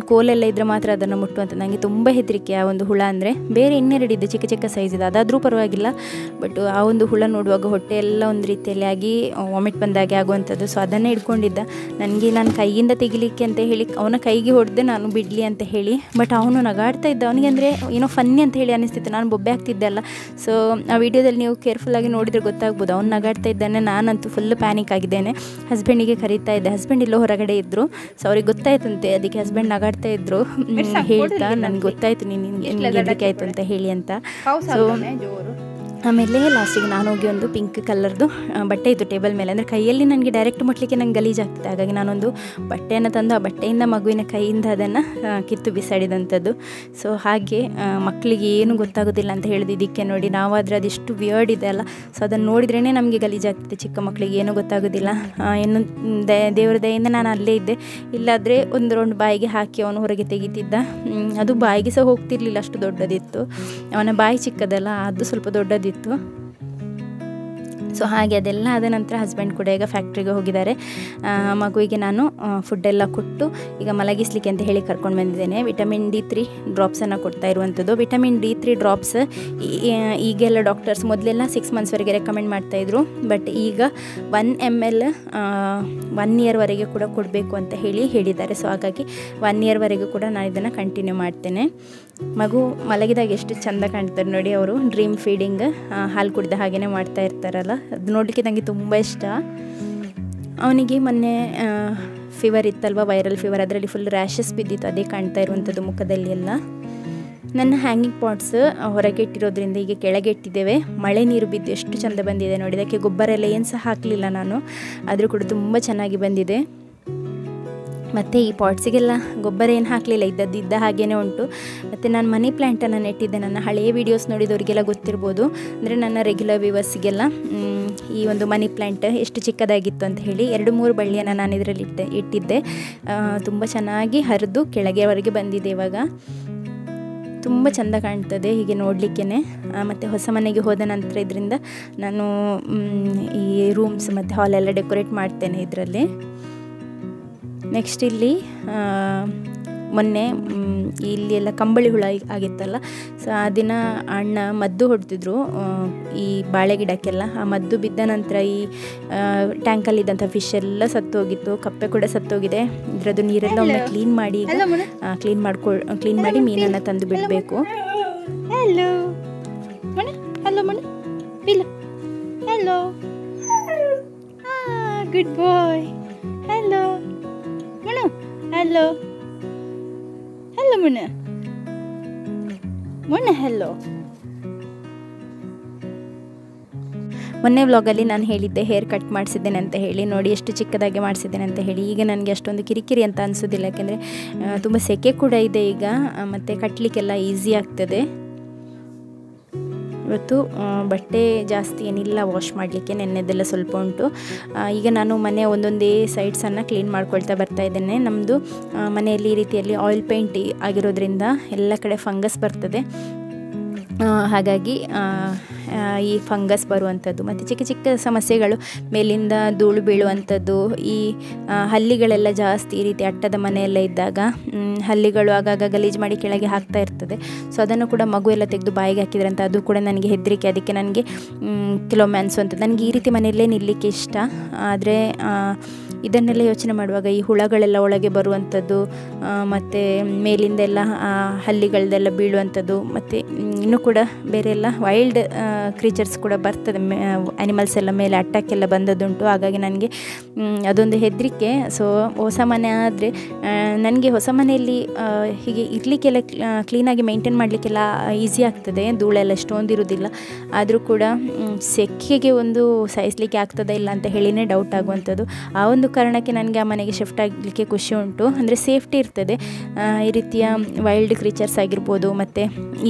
ಕೋಲೆಲ್ಲ ಇದ್ದರೆ ಮಾತ್ರ ಅದನ್ನು ಮುಟ್ಟುವಂಥ ನನಗೆ ತುಂಬ ಹೆದರಿಕೆ ಆ ಒಂದು ಹುಳ ಅಂದರೆ ಬೇರೆ ಇನ್ನೆರಡು ಇದೆ ಚಿಕ್ಕ ಚಿಕ್ಕ ಸೈಜ್ ಇದೆ ಅದಾದರೂ ಪರವಾಗಿಲ್ಲ ಬಟ್ ಆ ಒಂದು ಹುಳ ನೋಡುವಾಗ ಹೊಟ್ಟೆ ಎಲ್ಲ ಒಂದು ರೀತಿಯಲ್ಲಿ ಆಗಿ ವಾಮಿಟ್ ಬಂದಾಗೆ ಆಗುವಂಥದ್ದು ಸೊ ಅದನ್ನೇ ಇಟ್ಕೊಂಡಿದ್ದ ನನಗೆ ನಾನು ಕೈಯಿಂದ ತೆಗಿಲಿಕ್ಕೆ ಅಂತ ಹೇಳಿ ಅವನ ಕೈಗೆ ಹೊಡೆದೆ ನಾನು ಬಿಡಲಿ ಅಂತ ಹೇಳಿ ಬಟ್ ಅವನು ನಗಾಡ್ತಾ ಇದ್ದ ಅವನಿಗೆ ಅಂದರೆ ಏನೋ ಫನ್ನಿ ಅಂತ ಹೇಳಿ ಅನಿಸ್ತಿತ್ತು ನಾನು ಬೊಬ್ಬೆ ಆಗ್ತಿದ್ದೆ ಅಲ್ಲ ಸೊ ಆ ವಿಡಿಯೋದಲ್ಲಿ ನೀವು ಕೇರ್ಫುಲ್ಲಾಗಿ ನೋಡಿದರೆ ಗೊತ್ತಾಗ್ಬೋದು ಅವ್ನು ನಗಾಡ್ತಾ ಇದ್ದಾನೆ ನಾನಂತೂ ಫುಲ್ ಪ್ಯಾನಿಕ್ ಆಗಿದ್ದೇನೆ ಹಸ್ಬೆಂಡಿಗೆ ಕರೀತಾ ಇದ್ದೆ ಹಸ್ಬೆಂಡ್ ಇಲ್ಲೋ ಹೊರಗಡೆ ಇದ್ದರು ಸೊ ಅವ್ರಿಗೆ ಗೊತ್ತಾಯ್ತಂತೆ ಅದಕ್ಕೆ ಹಸ್ಬೆಂಡ್ ನಗಾಡ್ತಾ ಇದ್ರು ಹೇಳ್ತಾ ನನಗೆ ಗೊತ್ತಾಯ್ತು ನಿನಗೆ ಹೆದರಿಕೆ ಆಯಿತು ಅಂತ ಹೇಳಿ ಅಂತ ಸೊ ಆಮೇಲೆ ಲಾಸ್ಟಿಗೆ ನಾನು ಹೋಗಿ ಒಂದು ಪಿಂಕ್ ಕಲರ್ದು ಬಟ್ಟೆ ಇತ್ತು ಟೇಬಲ್ ಮೇಲೆ ಅಂದರೆ ಕೈಯಲ್ಲಿ ನನಗೆ ಡೈರೆಕ್ಟ್ ಮುಟ್ಲಿಕ್ಕೆ ನಂಗೆ ಗಲೀಜಾಗ್ತದೆ ಹಾಗಾಗಿ ನಾನೊಂದು ಬಟ್ಟೆಯನ್ನು ತಂದು ಆ ಬಟ್ಟೆಯಿಂದ ಮಗುವಿನ ಕೈಯಿಂದ ಅದನ್ನು ಕಿತ್ತು ಬಿಸಾಡಿದಂಥದ್ದು ಸೊ ಹಾಗೆ ಮಕ್ಕಳಿಗೆ ಏನು ಗೊತ್ತಾಗೋದಿಲ್ಲ ಅಂತ ಹೇಳಿದ್ದು ಇದಕ್ಕೆ ನೋಡಿ ನಾವಾದರೆ ಅದೆಷ್ಟು ವಿಯರ್ಡ್ ಇದೆ ಅಲ್ಲ ಸೊ ಅದನ್ನು ನೋಡಿದ್ರೇ ನಮಗೆ ಗಲೀಜಾಗ್ತದೆ ಚಿಕ್ಕ ಮಕ್ಕಳಿಗೆ ಏನೂ ಗೊತ್ತಾಗೋದಿಲ್ಲ ಇನ್ನು ದೇವರ ದಯೆಯಿಂದ ನಾನು ಅಲ್ಲೇ ಇದ್ದೆ ಇಲ್ಲಾದರೆ ಒಂದು ರೌಂಡ್ ಬಾಯಿಗೆ ಹಾಕಿ ಅವನು ಹೊರಗೆ ತೆಗಿತಿದ್ದ ಅದು ಬಾಯಿಗೆ ಸಹ ಹೋಗ್ತಿರ್ಲಿಲ್ಲ ಅಷ್ಟು ದೊಡ್ಡದಿತ್ತು ಅವನ ಬಾಯಿ ಚಿಕ್ಕದಲ್ಲ ಅದು ಸ್ವಲ್ಪ ದೊಡ್ಡದಿತ್ತು ಸೊ ಹಾಗೆ ಅದೆಲ್ಲ ಆದ ನಂತರ ಹಸ್ಬೆಂಡ್ ಕೂಡ ಈಗ ಫ್ಯಾಕ್ಟ್ರಿಗೆ ಹೋಗಿದ್ದಾರೆ. ಮಗುವಿಗೆ ನಾನು ಫುಡ್ಡೆಲ್ಲ ಕೊಟ್ಟು ಈಗ ಮಲಗಿಸ್ಲಿಕ್ಕೆ ಅಂತ ಹೇಳಿ ಕರ್ಕೊಂಡು ಬಂದಿದ್ದೇನೆ. ವಿಟಮಿನ್ D3 ಡ್ರಾಪ್ಸನ್ನು ಕೊಡ್ತಾ ಇರುವಂಥದ್ದು. ವಿಟಮಿನ್ D3 ಡ್ರಾಪ್ಸ್ ಈಗೆಲ್ಲ ಡಾಕ್ಟರ್ಸ್ ಮೊದಲೆಲ್ಲ 6 ಮಂತ್ಸ್ವರೆಗೆ ರೆಕಮೆಂಡ್ ಮಾಡ್ತಾಯಿದ್ರು, ಬಟ್ ಈಗ 1 ml 1 ಇಯರ್ವರೆಗೆ ಕೂಡ ಕೊಡಬೇಕು ಅಂತ ಹೇಳಿದ್ದಾರೆ. ಸೊ ಹಾಗಾಗಿ 1 ಇಯರ್ವರೆಗೂ ಕೂಡ ನಾನು ಇದನ್ನು ಕಂಟಿನ್ಯೂ ಮಾಡ್ತೇನೆ. ಮಗು ಮಲಗಿದಾಗ ಎಷ್ಟು ಚೆಂದ ಕಾಣ್ತಾರೆ ನೋಡಿ, ಅವರು ಡ್ರೀಮ್ ಫೀಡಿಂಗ್ ಹಾಲು ಕುಡಿದ ಹಾಗೆಯೇ ಮಾಡ್ತಾ ಇರ್ತಾರಲ್ಲ, ಅದು ನೋಡಲಿಕ್ಕೆ ನನಗೆ ತುಂಬ ಇಷ್ಟ. ಅವನಿಗೆ ಮೊನ್ನೆ ಫೀವರ್ ಇತ್ತಲ್ವ, ವೈರಲ್ ಫೀವರ್, ಅದರಲ್ಲಿ ಫುಲ್ ರ್ಯಾಷಸ್ ಬಿದ್ದಿತ್ತು, ಅದೇ ಕಾಣ್ತಾ ಇರುವಂಥದ್ದು ಮುಖದಲ್ಲಿ ಎಲ್ಲ. ನನ್ನ ಹ್ಯಾಂಗಿಂಗ್ ಪಾಟ್ಸ್ ಹೊರಗೆ ಇಟ್ಟಿರೋದ್ರಿಂದ ಈಗ ಕೆಳಗೆ ಇಟ್ಟಿದ್ದೇವೆ. ಮಳೆ ನೀರು ಬಿದ್ದು ಎಷ್ಟು ಚೆಂದ ಬಂದಿದೆ ನೋಡಿ. ಇದಕ್ಕೆ ಗೊಬ್ಬರ ಎಲ್ಲ ಏನು ಸಹ ಹಾಕಲಿಲ್ಲ ನಾನು, ಆದರೂ ಕೂಡ ತುಂಬ ಚೆನ್ನಾಗಿ ಬಂದಿದೆ. ಮತ್ತು ಈ ಪಾಟ್ಸಿಗೆಲ್ಲ ಗೊಬ್ಬರ ಏನು ಹಾಕಲಿಲ್ಲ, ಇದ್ದ ಹಾಗೇ ಉಂಟು. ಮತ್ತು ನಾನು ಮನಿ ಪ್ಲ್ಯಾಂಟನ್ನು ನೆಟ್ಟಿದ್ದೆ. ನನ್ನ ಹಳೆಯ ವೀಡಿಯೋಸ್ ನೋಡಿದವರಿಗೆಲ್ಲ ಗೊತ್ತಿರ್ಬೋದು, ಅಂದರೆ ನನ್ನ ರೆಗ್ಯುಲರ್ ವ್ಯೂವರ್ಸಿಗೆಲ್ಲ ಈ ಒಂದು ಮನಿ ಪ್ಲ್ಯಾಂಟ್ ಎಷ್ಟು ಚಿಕ್ಕದಾಗಿತ್ತು ಅಂತ ಹೇಳಿ 2-3 ಬಳ್ಳಿಯನ್ನು ನಾನು ಇದರಲ್ಲಿ ಇಟ್ಟಿದ್ದೆ. ತುಂಬ ಚೆನ್ನಾಗಿ ಹರಿದು ಕೆಳಗೆವರೆಗೆ ಬಂದಿದೆ. ಇವಾಗ ತುಂಬ ಚೆಂದ ಕಾಣ್ತದೆ ಹೀಗೆ ನೋಡಲಿಕ್ಕೆ. ಮತ್ತು ಹೊಸ ಮನೆಗೆ ಹೋದ ನಂತರ ಇದರಿಂದ ನಾನು ಈ ರೂಮ್ಸ್ ಮತ್ತು ಹಾಲೆಲ್ಲ ಡೆಕೋರೇಟ್ ಮಾಡ್ತೇನೆ ಇದರಲ್ಲಿ. ನೆಕ್ಸ್ಟ್ ಇಲ್ಲಿ ಮೊನ್ನೆ ಇಲ್ಲಿ ಎಲ್ಲ ಕಂಬಳಿ ಹುಳ ಆಗಿತ್ತಲ್ಲ, ಸೊ ಆ ದಿನ ಅಣ್ಣ ಮದ್ದು ಹೊಡೆದಿದ್ರು ಈ ಬಾಳೆ ಗಿಡಕ್ಕೆಲ್ಲ. ಆ ಮದ್ದು ಬಿದ್ದ ನಂತರ ಈ ಟ್ಯಾಂಕಲ್ಲಿದ್ದಂಥ ಫಿಶ್ ಎಲ್ಲ ಸತ್ತೋಗಿತ್ತು, ಕಪ್ಪೆ ಕೂಡ ಸತ್ತೋಗಿದೆ. ಇದರದ್ದು ನೀರೆಲ್ಲ ಒಮ್ಮೆ ಕ್ಲೀನ್ ಮಾಡಿ ಮೀನನ್ನು ತಂದು ಬಿಡಬೇಕು. ಹಲೋ ಹಲೋ ಮಣ ಬಿಲ್ಲ ಹಲೋ ಗುಡ್ ಬಾಯ್. ಹಲೋ ಮನು, ಹಲೋ ಹಲೋ ಮುನ್ನ ಹಲೋ. ಮೊನ್ನೆ ವ್ಲಾಗಲ್ಲಿ ನಾನು ಹೇಳಿದ್ದೆ ಹೇರ್ ಕಟ್ ಮಾಡಿಸಿದ್ದೇನೆ ಅಂತ ಹೇಳಿ, ನೋಡಿ ಎಷ್ಟು ಚಿಕ್ಕದಾಗಿ ಮಾಡಿಸಿದ್ದೇನೆ ಅಂತ ಹೇಳಿ. ಈಗ ನನಗೆ ಅಷ್ಟೊಂದು ಕಿರಿಕಿರಿ ಅಂತ ಅನಿಸೋದಿಲ್ಲ, ಯಾಕೆಂದರೆ ತುಂಬ ಸೆಕೆ ಕೂಡ ಇದೆ ಈಗ, ಮತ್ತು ಕಟ್ಟಲಿಕ್ಕೆಲ್ಲ ಈಸಿ ಆಗ್ತದೆ. ಇವತ್ತು ಬಟ್ಟೆ ಜಾಸ್ತಿ ಏನಿಲ್ಲ ವಾಶ್ ಮಾಡಲಿಕ್ಕೆ, ನೆನ್ನೆದೆಲ್ಲ ಸ್ವಲ್ಪ ಉಂಟು. ಈಗ ನಾನು ಮನೆ ಒಂದೊಂದೇ ಸೈಡ್ಸನ್ನು ಕ್ಲೀನ್ ಮಾಡ್ಕೊಳ್ತಾ ಬರ್ತಾ ಇದ್ದೇನೆ. ನಮ್ಮದು ಮನೆಯಲ್ಲಿ ಈ ರೀತಿಯಲ್ಲಿ ಆಯಿಲ್ ಪೇಂಟ್ ಆಗಿರೋದ್ರಿಂದ ಎಲ್ಲ ಕಡೆ ಫಂಗಸ್ ಬರ್ತದೆ. ಹಾಗಾಗಿ ಈ ಫಂಗಸ್ ಬರುವಂಥದ್ದು ಮತ್ತು ಚಿಕ್ಕ ಚಿಕ್ಕ ಸಮಸ್ಯೆಗಳು, ಮೇಲಿಂದ ಧೂಳು ಬೀಳುವಂಥದ್ದು, ಈ ಹಲ್ಲಿಗಳೆಲ್ಲ ಜಾಸ್ತಿ ಈ ರೀತಿ ಅಟ್ಟದ ಮನೆಯೆಲ್ಲ ಇದ್ದಾಗ ಹಲ್ಲಿಗಳು ಆಗಾಗ ಗಲೀಜು ಮಾಡಿ ಕೆಳಗೆ ಹಾಕ್ತಾ ಇರ್ತದೆ. ಸೊ ಅದನ್ನು ಕೂಡ ಮಗು ಎಲ್ಲ ತೆಗೆದು ಬಾಯಿಗೆ ಹಾಕಿದ್ರೆ ಅಂತ ಅದು ಕೂಡ ನನಗೆ ಹೆದರಿಕೆ. ಅದಕ್ಕೆ ನನಗೆ ಕೆಲವೊಮ್ಮೆ ಅನಿಸುವಂಥದ್ದು, ನನಗೆ ಈ ರೀತಿ ಮನೆಯಲ್ಲೇ ನಿಲ್ಲಲಿಕ್ಕೆ ಇಷ್ಟ. ಆದರೆ ಇದನ್ನೆಲ್ಲ ಯೋಚನೆ ಮಾಡುವಾಗ ಈ ಹುಳಗಳೆಲ್ಲ ಒಳಗೆ ಬರುವಂಥದ್ದು, ಮತ್ತು ಮೇಲಿಂದೆಲ್ಲ ಹಲ್ಲಿಗಳದೆಲ್ಲ ಬೀಳುವಂಥದ್ದು, ಮತ್ತು ಇನ್ನೂ ಕೂಡ ಬೇರೆ ಎಲ್ಲ ವೈಲ್ಡ್ ಕ್ರೀಚರ್ಸ್ ಕೂಡ ಬರ್ತದೆ, ಆ್ಯನಿಮಲ್ಸ್ ಎಲ್ಲ ಮೇಲೆ ಅಟ್ಯಾಕೆಲ್ಲ ಬಂದದ್ದುಂಟು. ಹಾಗಾಗಿ ನನಗೆ ಅದೊಂದು ಹೆದರಿಕೆ. ಸೊ ಹೊಸ ಮನೆ ಆದರೆ ನನಗೆ ಹೊಸ ಮನೆಯಲ್ಲಿ ಹೀಗೆ ಇರಲಿಕ್ಕೆಲ್ಲ ಕ್ಲೀನಾಗಿ ಮೇಂಟೈನ್ ಮಾಡಲಿಕ್ಕೆಲ್ಲ ಈಸಿ ಆಗ್ತದೆ, ಧೂಳೆಲ್ಲ ಎಷ್ಟೊಂದು ಇರೋದಿಲ್ಲ. ಆದರೂ ಕೂಡ ಸೆಕೆಗೆ ಒಂದು ಸಹಿಸಲಿಕ್ಕೆ ಆಗ್ತದೆ ಇಲ್ಲ ಅಂತ ಹೇಳಿನೇ ಡೌಟ್ ಆಗುವಂಥದ್ದು. ಆ ಒಂದು ಕಾರಣಕ್ಕೆ ನನಗೆ ಆ ಮನೆಗೆ ಶಿಫ್ಟ್ ಆಗಲಿಕ್ಕೆ ಖುಷಿ ಉಂಟು. ಅಂದರೆ ಸೇಫ್ಟಿ ಇರ್ತದೆ, ಈ ರೀತಿಯ ವೈಲ್ಡ್ ಕ್ರೀಚರ್ಸ್ ಆಗಿರ್ಬೋದು, ಮತ್ತು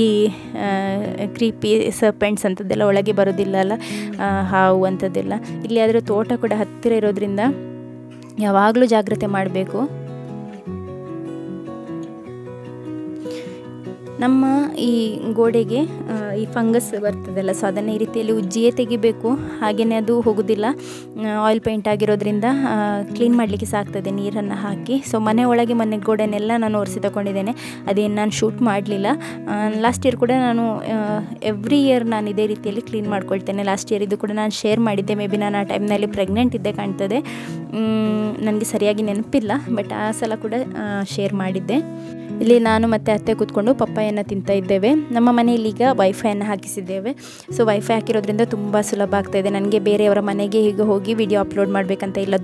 ಈ ಕ್ರೀಪಿ ಸರ್ಪೆಂಟ್ಸ್ ಅಂಥದ್ದೆಲ್ಲ ಒಳಗೆ ಬರೋದಿಲ್ಲ ಅಲ್ಲ, ಹಾವು ಅಂಥದ್ದೆಲ್ಲ. ಇಲ್ಲಿ ಆದರೆ ತೋಟ ಕೂಡ ಹತ್ತಿರ ಇರೋದ್ರಿಂದ ಯಾವಾಗಲೂ ಜಾಗ್ರತೆ ಮಾಡಬೇಕು. ನಮ್ಮ ಈ ಗೋಡೆಗೆ ಈ ಫಂಗಸ್ ಬರ್ತದಲ್ಲ, ಸೊ ಅದನ್ನು ಈ ರೀತಿಯಲ್ಲಿ ಉಜ್ಜಿಯೇ ತೆಗಿಬೇಕು, ಹಾಗೆಯೇ ಅದು ಹೋಗೋದಿಲ್ಲ. ಆಯಿಲ್ ಪೇಂಟ್ ಆಗಿರೋದ್ರಿಂದ ಕ್ಲೀನ್ ಮಾಡಲಿಕ್ಕೆ ಸಾಕ್ತದೆ ನೀರನ್ನು ಹಾಕಿ. ಸೊ ಮನೆ ಒಳಗೆ ಮೊನ್ನೆ ಗೋಡೆನೆಲ್ಲ ನಾನು ಒರೆಸಿ ತಗೊಂಡಿದ್ದೇನೆ, ಅದೇನು ನಾನು ಶೂಟ್ ಮಾಡಲಿಲ್ಲ. ಲಾಸ್ಟ್ ಇಯರ್ ಕೂಡ ನಾನು ಎವ್ರಿ ಇಯರ್ ನಾನು ಇದೇ ರೀತಿಯಲ್ಲಿ ಕ್ಲೀನ್ ಮಾಡ್ಕೊಳ್ತೇನೆ. ಲಾಸ್ಟ್ ಇಯರ್ ಇದು ಕೂಡ ನಾನು ಶೇರ್ ಮಾಡಿದ್ದೆ, ಮೇ ಬಿ ನಾನು ಆ ಟೈಮ್ನಲ್ಲಿ ಪ್ರೆಗ್ನೆಂಟ್ ಇದ್ದೆ ಕಾಣ್ತದೆ, ನನಗೆ ಸರಿಯಾಗಿ ನೆನಪಿಲ್ಲ, ಬಟ್ ಆ ಸಲ ಕೂಡ ಶೇರ್ ಮಾಡಿದ್ದೆ. ಇಲ್ಲಿ ನಾನು ಮತ್ತು ಅತ್ತೆ ಕೂತ್ಕೊಂಡು ಪಪ್ಪಾಯನ್ನು ತಿಂತಾ ಇದ್ದೇವೆ. ನಮ್ಮ ಮನೆಯಲ್ಲಿ ಈಗ ವೈಫೈಯನ್ನು ಹಾಕಿಸಿದ್ದೇವೆ. ಸೊ ವೈಫೈ ಹಾಕಿರೋದ್ರಿಂದ ತುಂಬ ಸುಲಭ ಆಗ್ತಾಯಿದೆ ನನಗೆ. ಬೇರೆಯವರ ಮನೆಗೆ ಹೀಗೆ ಹೋಗಿ ವಿಡಿಯೋ ಅಪ್ಲೋಡ್ ಮಾಡಬೇಕಂತ ಇಲ್ಲ,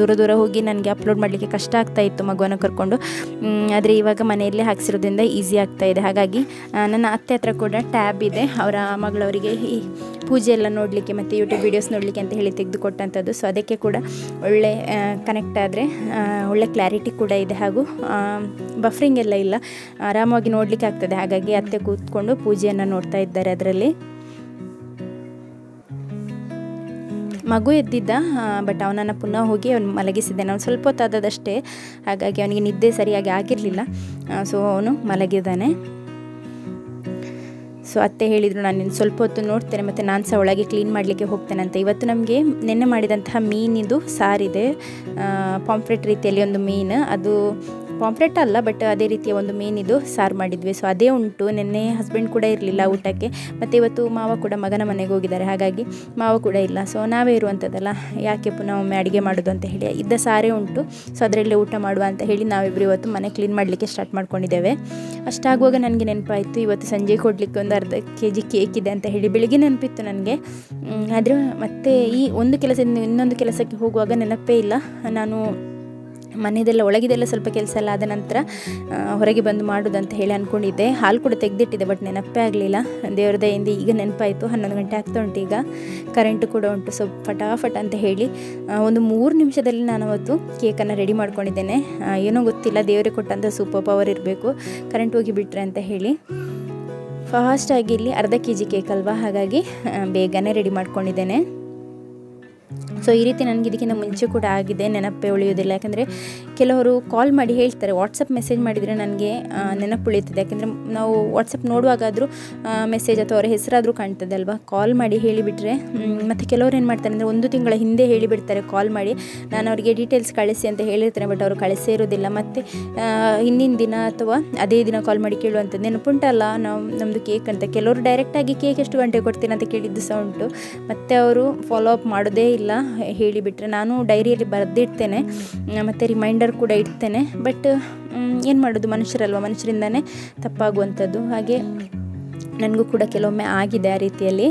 ದೂರ ಹೋಗಿ ನನಗೆ ಅಪ್ಲೋಡ್ ಮಾಡಲಿಕ್ಕೆ ಕಷ್ಟ ಆಗ್ತಾಯಿತ್ತು ಮಗುವನ್ನು ಕರ್ಕೊಂಡು. ಆದರೆ ಇವಾಗ ಮನೆಯಲ್ಲೇ ಹಾಕಿಸಿರೋದ್ರಿಂದ ಈಸಿ ಆಗ್ತಾಯಿದೆ. ಹಾಗಾಗಿ ನನ್ನ ಅತ್ತೆ ಹತ್ರ ಕೂಡ ಟ್ಯಾಬ್ ಇದೆ, ಅವರ ಮಗಳವರಿಗೆ ಈ ಪೂಜೆ ಎಲ್ಲ ನೋಡಲಿಕ್ಕೆ ಮತ್ತು ಯೂಟ್ಯೂಬ್ ವೀಡಿಯೋಸ್ ನೋಡಲಿಕ್ಕೆ ಅಂತ ಹೇಳಿ ತೆಗೆದುಕೊಟ್ಟಂಥದ್ದು. ಸೊ ಅದಕ್ಕೆ ಕೂಡ ಒಳ್ಳೆ ಕನೆಕ್ಟ್ ಆದರೆ ಒಳ್ಳೆ ಕ್ಲಾರಿಟಿ ಕೂಡ ಇದೆ, ಹಾಗೂ ಬಫರಿಂಗ್ ಎಲ್ಲ ಇಲ್ಲ, ಆರಾಮಾಗಿ ನೋಡಲಿಕ್ಕೆ ಆಗ್ತದೆ. ಹಾಗಾಗಿ ಅತ್ತೆ ಕೂತ್ಕೊಂಡು ಪೂಜೆಯನ್ನು ನೋಡ್ತಾ ಇದ್ದಾರೆ. ಅದರಲ್ಲಿ ಮಗು ಎದ್ದಿದ್ದ, ಬಟ್ ಅವನನ್ನು ಪುನಃ ಹೋಗಿ ಅವನು ಮಲಗಿಸಿದ್ದೆ. ನಾನು ಸ್ವಲ್ಪ ಹೊತ್ತಾದದಷ್ಟೇ, ಹಾಗಾಗಿ ಅವನಿಗೆ ನಿದ್ದೆ ಸರಿಯಾಗಿ ಆಗಿರಲಿಲ್ಲ. ಸೊ ಅವನು ಮಲಗಿದ್ದಾನೆ. ಸೊ ಅತ್ತೆ ಹೇಳಿದರು ನಾನು ಇನ್ನು ಸ್ವಲ್ಪ ಹೊತ್ತು ನೋಡ್ತೇನೆ ಮತ್ತು ನಾನು ಸಹ ಒಳಗೆ ಕ್ಲೀನ್ ಮಾಡಲಿಕ್ಕೆ ಹೋಗ್ತೇನೆ ಅಂತ. ಇವತ್ತು ನಮಗೆ ನೆನ್ನೆ ಮಾಡಿದಂತಹ ಮೀನಿದು ಸಾರಿದೆ, ಪಾಂಪ್ಲೆಟ್ ರೀತಿಯಲ್ಲಿ ಒಂದು ಮೀನು, ಅದು ಪಾಂಪ್ಲೆಟ್ ಅಲ್ಲ ಬಟ್ ಅದೇ ರೀತಿಯ ಒಂದು ಮೀನಿದು ಸಾರು ಮಾಡಿದ್ವಿ. ಸೊ ಅದೇ ಉಂಟು. ನೆನ್ನೆ ಹಸ್ಬೆಂಡ್ ಕೂಡ ಇರಲಿಲ್ಲ ಊಟಕ್ಕೆ, ಮತ್ತು ಇವತ್ತು ಮಾವ ಕೂಡ ಮಗನ ಮನೆಗೆ ಹೋಗಿದ್ದಾರೆ, ಹಾಗಾಗಿ ಮಾವ ಕೂಡ ಇಲ್ಲ. ಸೊ ನಾವೇ ಇರುವಂಥದ್ದಲ್ಲ, ಯಾಕೆ ಪುನಃ ಒಮ್ಮೆ ಅಡುಗೆ ಮಾಡೋದು ಅಂತ ಹೇಳಿ ಇದ್ದ ಸಾರೇ ಉಂಟು. ಸೊ ಅದರಲ್ಲೇ ಊಟ ಮಾಡುವ ಅಂತ ಹೇಳಿ ನಾವಿಬ್ಬರು ಇವತ್ತು ಮನೆ ಕ್ಲೀನ್ ಮಾಡಲಿಕ್ಕೆ ಸ್ಟಾರ್ಟ್ ಮಾಡ್ಕೊಂಡಿದ್ದೇವೆ. ಅಷ್ಟಾಗುವಾಗ ನನಗೆ ನೆನಪಾಯಿತು ಇವತ್ತು ಸಂಜೆ ಕೊಡಲಿಕ್ಕೆ ಒಂದು ಅರ್ಧ kg ಕೇಕ್ ಇದೆ ಅಂತ ಹೇಳಿ. ಬೆಳಿಗ್ಗೆ ನೆನಪಿತ್ತು ನನಗೆ, ಆದರೆ ಮತ್ತೆ ಈ ಒಂದು ಕೆಲಸದಿಂದ ಇನ್ನೊಂದು ಕೆಲಸಕ್ಕೆ ಹೋಗುವಾಗ ನೆನಪೇ ಇಲ್ಲ. ನಾನು ಮನೆಯದೆಲ್ಲ ಒಳಗಿದೆಲ್ಲ ಸ್ವಲ್ಪ ಕೆಲಸ ಎಲ್ಲ ಆದ ನಂತರ ಹೊರಗೆ ಬಂದು ಮಾಡೋದು ಅಂತ ಹೇಳಿ ಅಂದ್ಕೊಂಡಿದ್ದೆ. ಹಾಲು ಕೂಡ ತೆಗೆದಿಟ್ಟಿದ್ದೆ, ಬಟ್ ನೆನಪೇ ಆಗಲಿಲ್ಲ. ದೇವರ ದಯೆಯಿಂದ ಈಗ ನೆನಪಾಯಿತು. 11 ಗಂಟೆ ಆಗ್ತಾ ಉಂಟು, ಈಗ ಕರೆಂಟು ಕೂಡ ಉಂಟು. ಸೊ ಫಟಾಫಟ್ ಅಂತ ಹೇಳಿ ಒಂದು 3 ನಿಮಿಷದಲ್ಲಿ ನಾನು ಅವತ್ತು ಕೇಕನ್ನು ರೆಡಿ ಮಾಡ್ಕೊಂಡಿದ್ದೇನೆ. ಏನೋ ಗೊತ್ತಿಲ್ಲ, ದೇವರೇ ಕೊಟ್ಟಂಥ ಸೂಪರ್ ಪವರ್ ಇರಬೇಕು, ಕರೆಂಟ್ ಹೋಗಿ ಬಿಟ್ರೆ ಅಂತ ಹೇಳಿ. ಫಾಸ್ಟಾಗಿ ಇಲ್ಲಿ ಅರ್ಧ kg ಕೇಕ್ ಅಲ್ವಾ, ಹಾಗಾಗಿ ಬೇಗನೆ ರೆಡಿ ಮಾಡ್ಕೊಂಡಿದ್ದೇನೆ. ಸೊ ಈ ರೀತಿ ನನಗೆ ಇದಕ್ಕಿಂತ ಮುಂಚೆ ಕೂಡ ಆಗಿದೆ, ನೆನಪೇ ಉಳಿಯೋದಿಲ್ಲ. ಯಾಕಂದರೆ ಕೆಲವರು ಕಾಲ್ ಮಾಡಿ ಹೇಳ್ತಾರೆ, ವಾಟ್ಸಪ್ ಮೆಸೇಜ್ ಮಾಡಿದರೆ ನನಗೆ ನೆನಪು ಉಳಿಯುತ್ತದೆ. ಯಾಕೆಂದರೆ ನಾವು ವಾಟ್ಸಪ್ ನೋಡುವಾಗಾದರೂ ಮೆಸೇಜ್ ಅಥವಾ ಅವರ ಹೆಸರಾದರೂ ಕಾಣ್ತದೆ ಅಲ್ವಾ. ಕಾಲ್ ಮಾಡಿ ಹೇಳಿಬಿಟ್ರೆ, ಮತ್ತು ಕೆಲವರು ಏನು ಮಾಡ್ತಾರೆ ಅಂದರೆ 1 ತಿಂಗಳ ಹಿಂದೆ ಹೇಳಿಬಿಡ್ತಾರೆ ಕಾಲ್ ಮಾಡಿ, ನಾನು ಅವರಿಗೆ ಡೀಟೇಲ್ಸ್ ಕಳಿಸಿ ಅಂತ ಹೇಳಿರ್ತಾರೆ, ಬಟ್ ಅವರು ಕಳಿಸೇ ಇರೋದಿಲ್ಲ. ಮತ್ತು ಹಿಂದಿನ ದಿನ ಅಥವಾ ಅದೇ ದಿನ ಕಾಲ್ ಮಾಡಿ ಕೇಳುವಂಥದ್ದು, ನೆನಪುಂಟಲ್ಲ ನಮ್ಮದು ಕೇಕ್ ಅಂತ. ಕೆಲವರು ಡೈರೆಕ್ಟಾಗಿ ಕೇಕ್ ಎಷ್ಟು ಗಂಟೆಗೆ ಕೊಡ್ತೀನಿ ಅಂತ ಕೇಳಿದ್ದು ಸಹ ಉಂಟು, ಮತ್ತು ಅವರು ಫಾಲೋ ಅಪ್ ಮಾಡೋದೇ ಇಲ್ಲ, ಹೇಳಿಬಿಟ್ರೆ. ನಾನು ಡೈರಿಯಲ್ಲಿ ಬರೆದಿಡ್ತೇನೆ ಮತ್ತು ರಿಮೈಂಡರ್ ಕೂಡ ಇಡ್ತೇನೆ, ಬಟ್ ಏನು ಮಾಡೋದು, ಮನುಷ್ಯರಲ್ವ, ಮನುಷ್ಯರಿಂದನೇ ತಪ್ಪಾಗುವಂಥದ್ದು. ಹಾಗೆ ನನಗೂ ಕೂಡ ಕೆಲವೊಮ್ಮೆ ಆಗಿದೆ ಆ ರೀತಿಯಲ್ಲಿ.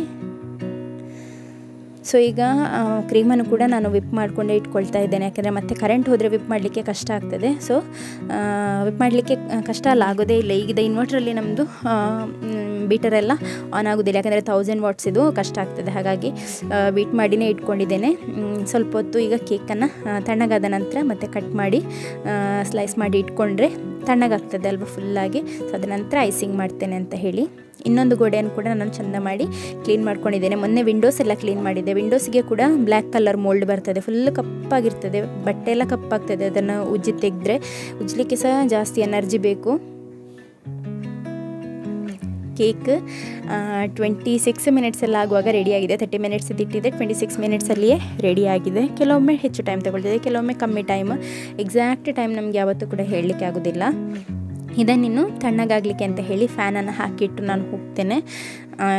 ಸೊ ಈಗ ಕ್ರೀಮನ್ನು ಕೂಡ ನಾನು ವಿಪ್ ಮಾಡಿಕೊಂಡೇ ಇಟ್ಕೊಳ್ತಾ ಇದ್ದೇನೆ, ಯಾಕೆಂದರೆ ಮತ್ತೆ ಕರೆಂಟ್ ಹೋದರೆ ವಿಪ್ ಮಾಡಲಿಕ್ಕೆ ಕಷ್ಟ ಆಗ್ತದೆ. ಸೊ ವಿಪ್ ಮಾಡಲಿಕ್ಕೆ ಕಷ್ಟ ಅಲ್ಲ, ಆಗೋದೇ ಇಲ್ಲ. ಈಗಿದ ಇನ್ವರ್ಟ್ರಲ್ಲಿ ನಮ್ಮದು ಬೀಟರೆಲ್ಲ ಆನ್ ಆಗೋದಿಲ್ಲ, ಯಾಕಂದರೆ 1000 ವಾಟ್ಸ್ ಇದು, ಕಷ್ಟ ಆಗ್ತದೆ. ಹಾಗಾಗಿ ಬೀಟ್ ಮಾಡಿನೇ ಇಟ್ಕೊಂಡಿದ್ದೇನೆ. ಸ್ವಲ್ಪ ಹೊತ್ತು ಈಗ ಕೇಕನ್ನು ತಣ್ಣಗಾದ ನಂತರ ಮತ್ತೆ ಕಟ್ ಮಾಡಿ ಸ್ಲೈಸ್ ಮಾಡಿ ಇಟ್ಕೊಂಡ್ರೆ ತಣ್ಣಗಾಗ್ತದೆ ಅಲ್ವಾ ಫುಲ್ಲಾಗಿ. ಸೊ ಅದ ನಂತರ ಐಸಿಂಗ್ ಮಾಡ್ತೇನೆ ಅಂತ ಹೇಳಿ ಇನ್ನೊಂದು ಗೋಡೆಯನ್ನು ಕೂಡ ನಾನು ಚೆಂದ ಮಾಡಿ ಕ್ಲೀನ್ ಮಾಡ್ಕೊಂಡಿದ್ದೇನೆ. ಮೊನ್ನೆ ವಿಂಡೋಸ್ ಎಲ್ಲ ಕ್ಲೀನ್ ಮಾಡಿದ್ದೆ. ವಿಂಡೋಸ್ಗೆ ಕೂಡ ಬ್ಲ್ಯಾಕ್ ಕಲರ್ ಮೋಲ್ಡ್ ಬರ್ತದೆ, ಫುಲ್ ಕಪ್ಪಾಗಿರ್ತದೆ, ಬಟ್ಟೆ ಎಲ್ಲ ಕಪ್ಪಾಗ್ತದೆ. ಅದನ್ನು ಉಜ್ಜಿ ತೆಗೆದ್ರೆ, ಉಜ್ಜಲಿಕ್ಕೆ ಸಹ ಜಾಸ್ತಿ ಎನರ್ಜಿ ಬೇಕು. ಕೇಕ್ 26 ಮಿನಿಟ್ಸ್ ಎಲ್ಲ ಆಗುವಾಗ ರೆಡಿಯಾಗಿದೆ. 30 ಮಿನಿಟ್ಸ್ ಇಟ್ಟಿದ್ದೆ, 26 ಮಿನಿಟ್ಸಲ್ಲಿಯೇ ರೆಡಿಯಾಗಿದೆ. ಕೆಲವೊಮ್ಮೆ ಹೆಚ್ಚು ಟೈಮ್ ತಗೊಳ್ತದೆ, ಕೆಲವೊಮ್ಮೆ ಕಮ್ಮಿ ಟೈಮ್. ಎಕ್ಸಾಕ್ಟ್ ಟೈಮ್ ನಮಗೆ ಯಾವತ್ತೂ ಕೂಡ ಹೇಳಲಿಕ್ಕೆ ಆಗೋದಿಲ್ಲ. ಇದನ್ನಿನ್ನು ತಣ್ಣಗಾಗಲಿಕ್ಕೆ ಅಂತ ಹೇಳಿ ಫ್ಯಾನನ್ನು ಹಾಕಿಟ್ಟು ನಾನು ಹೋಗ್ತೇನೆ.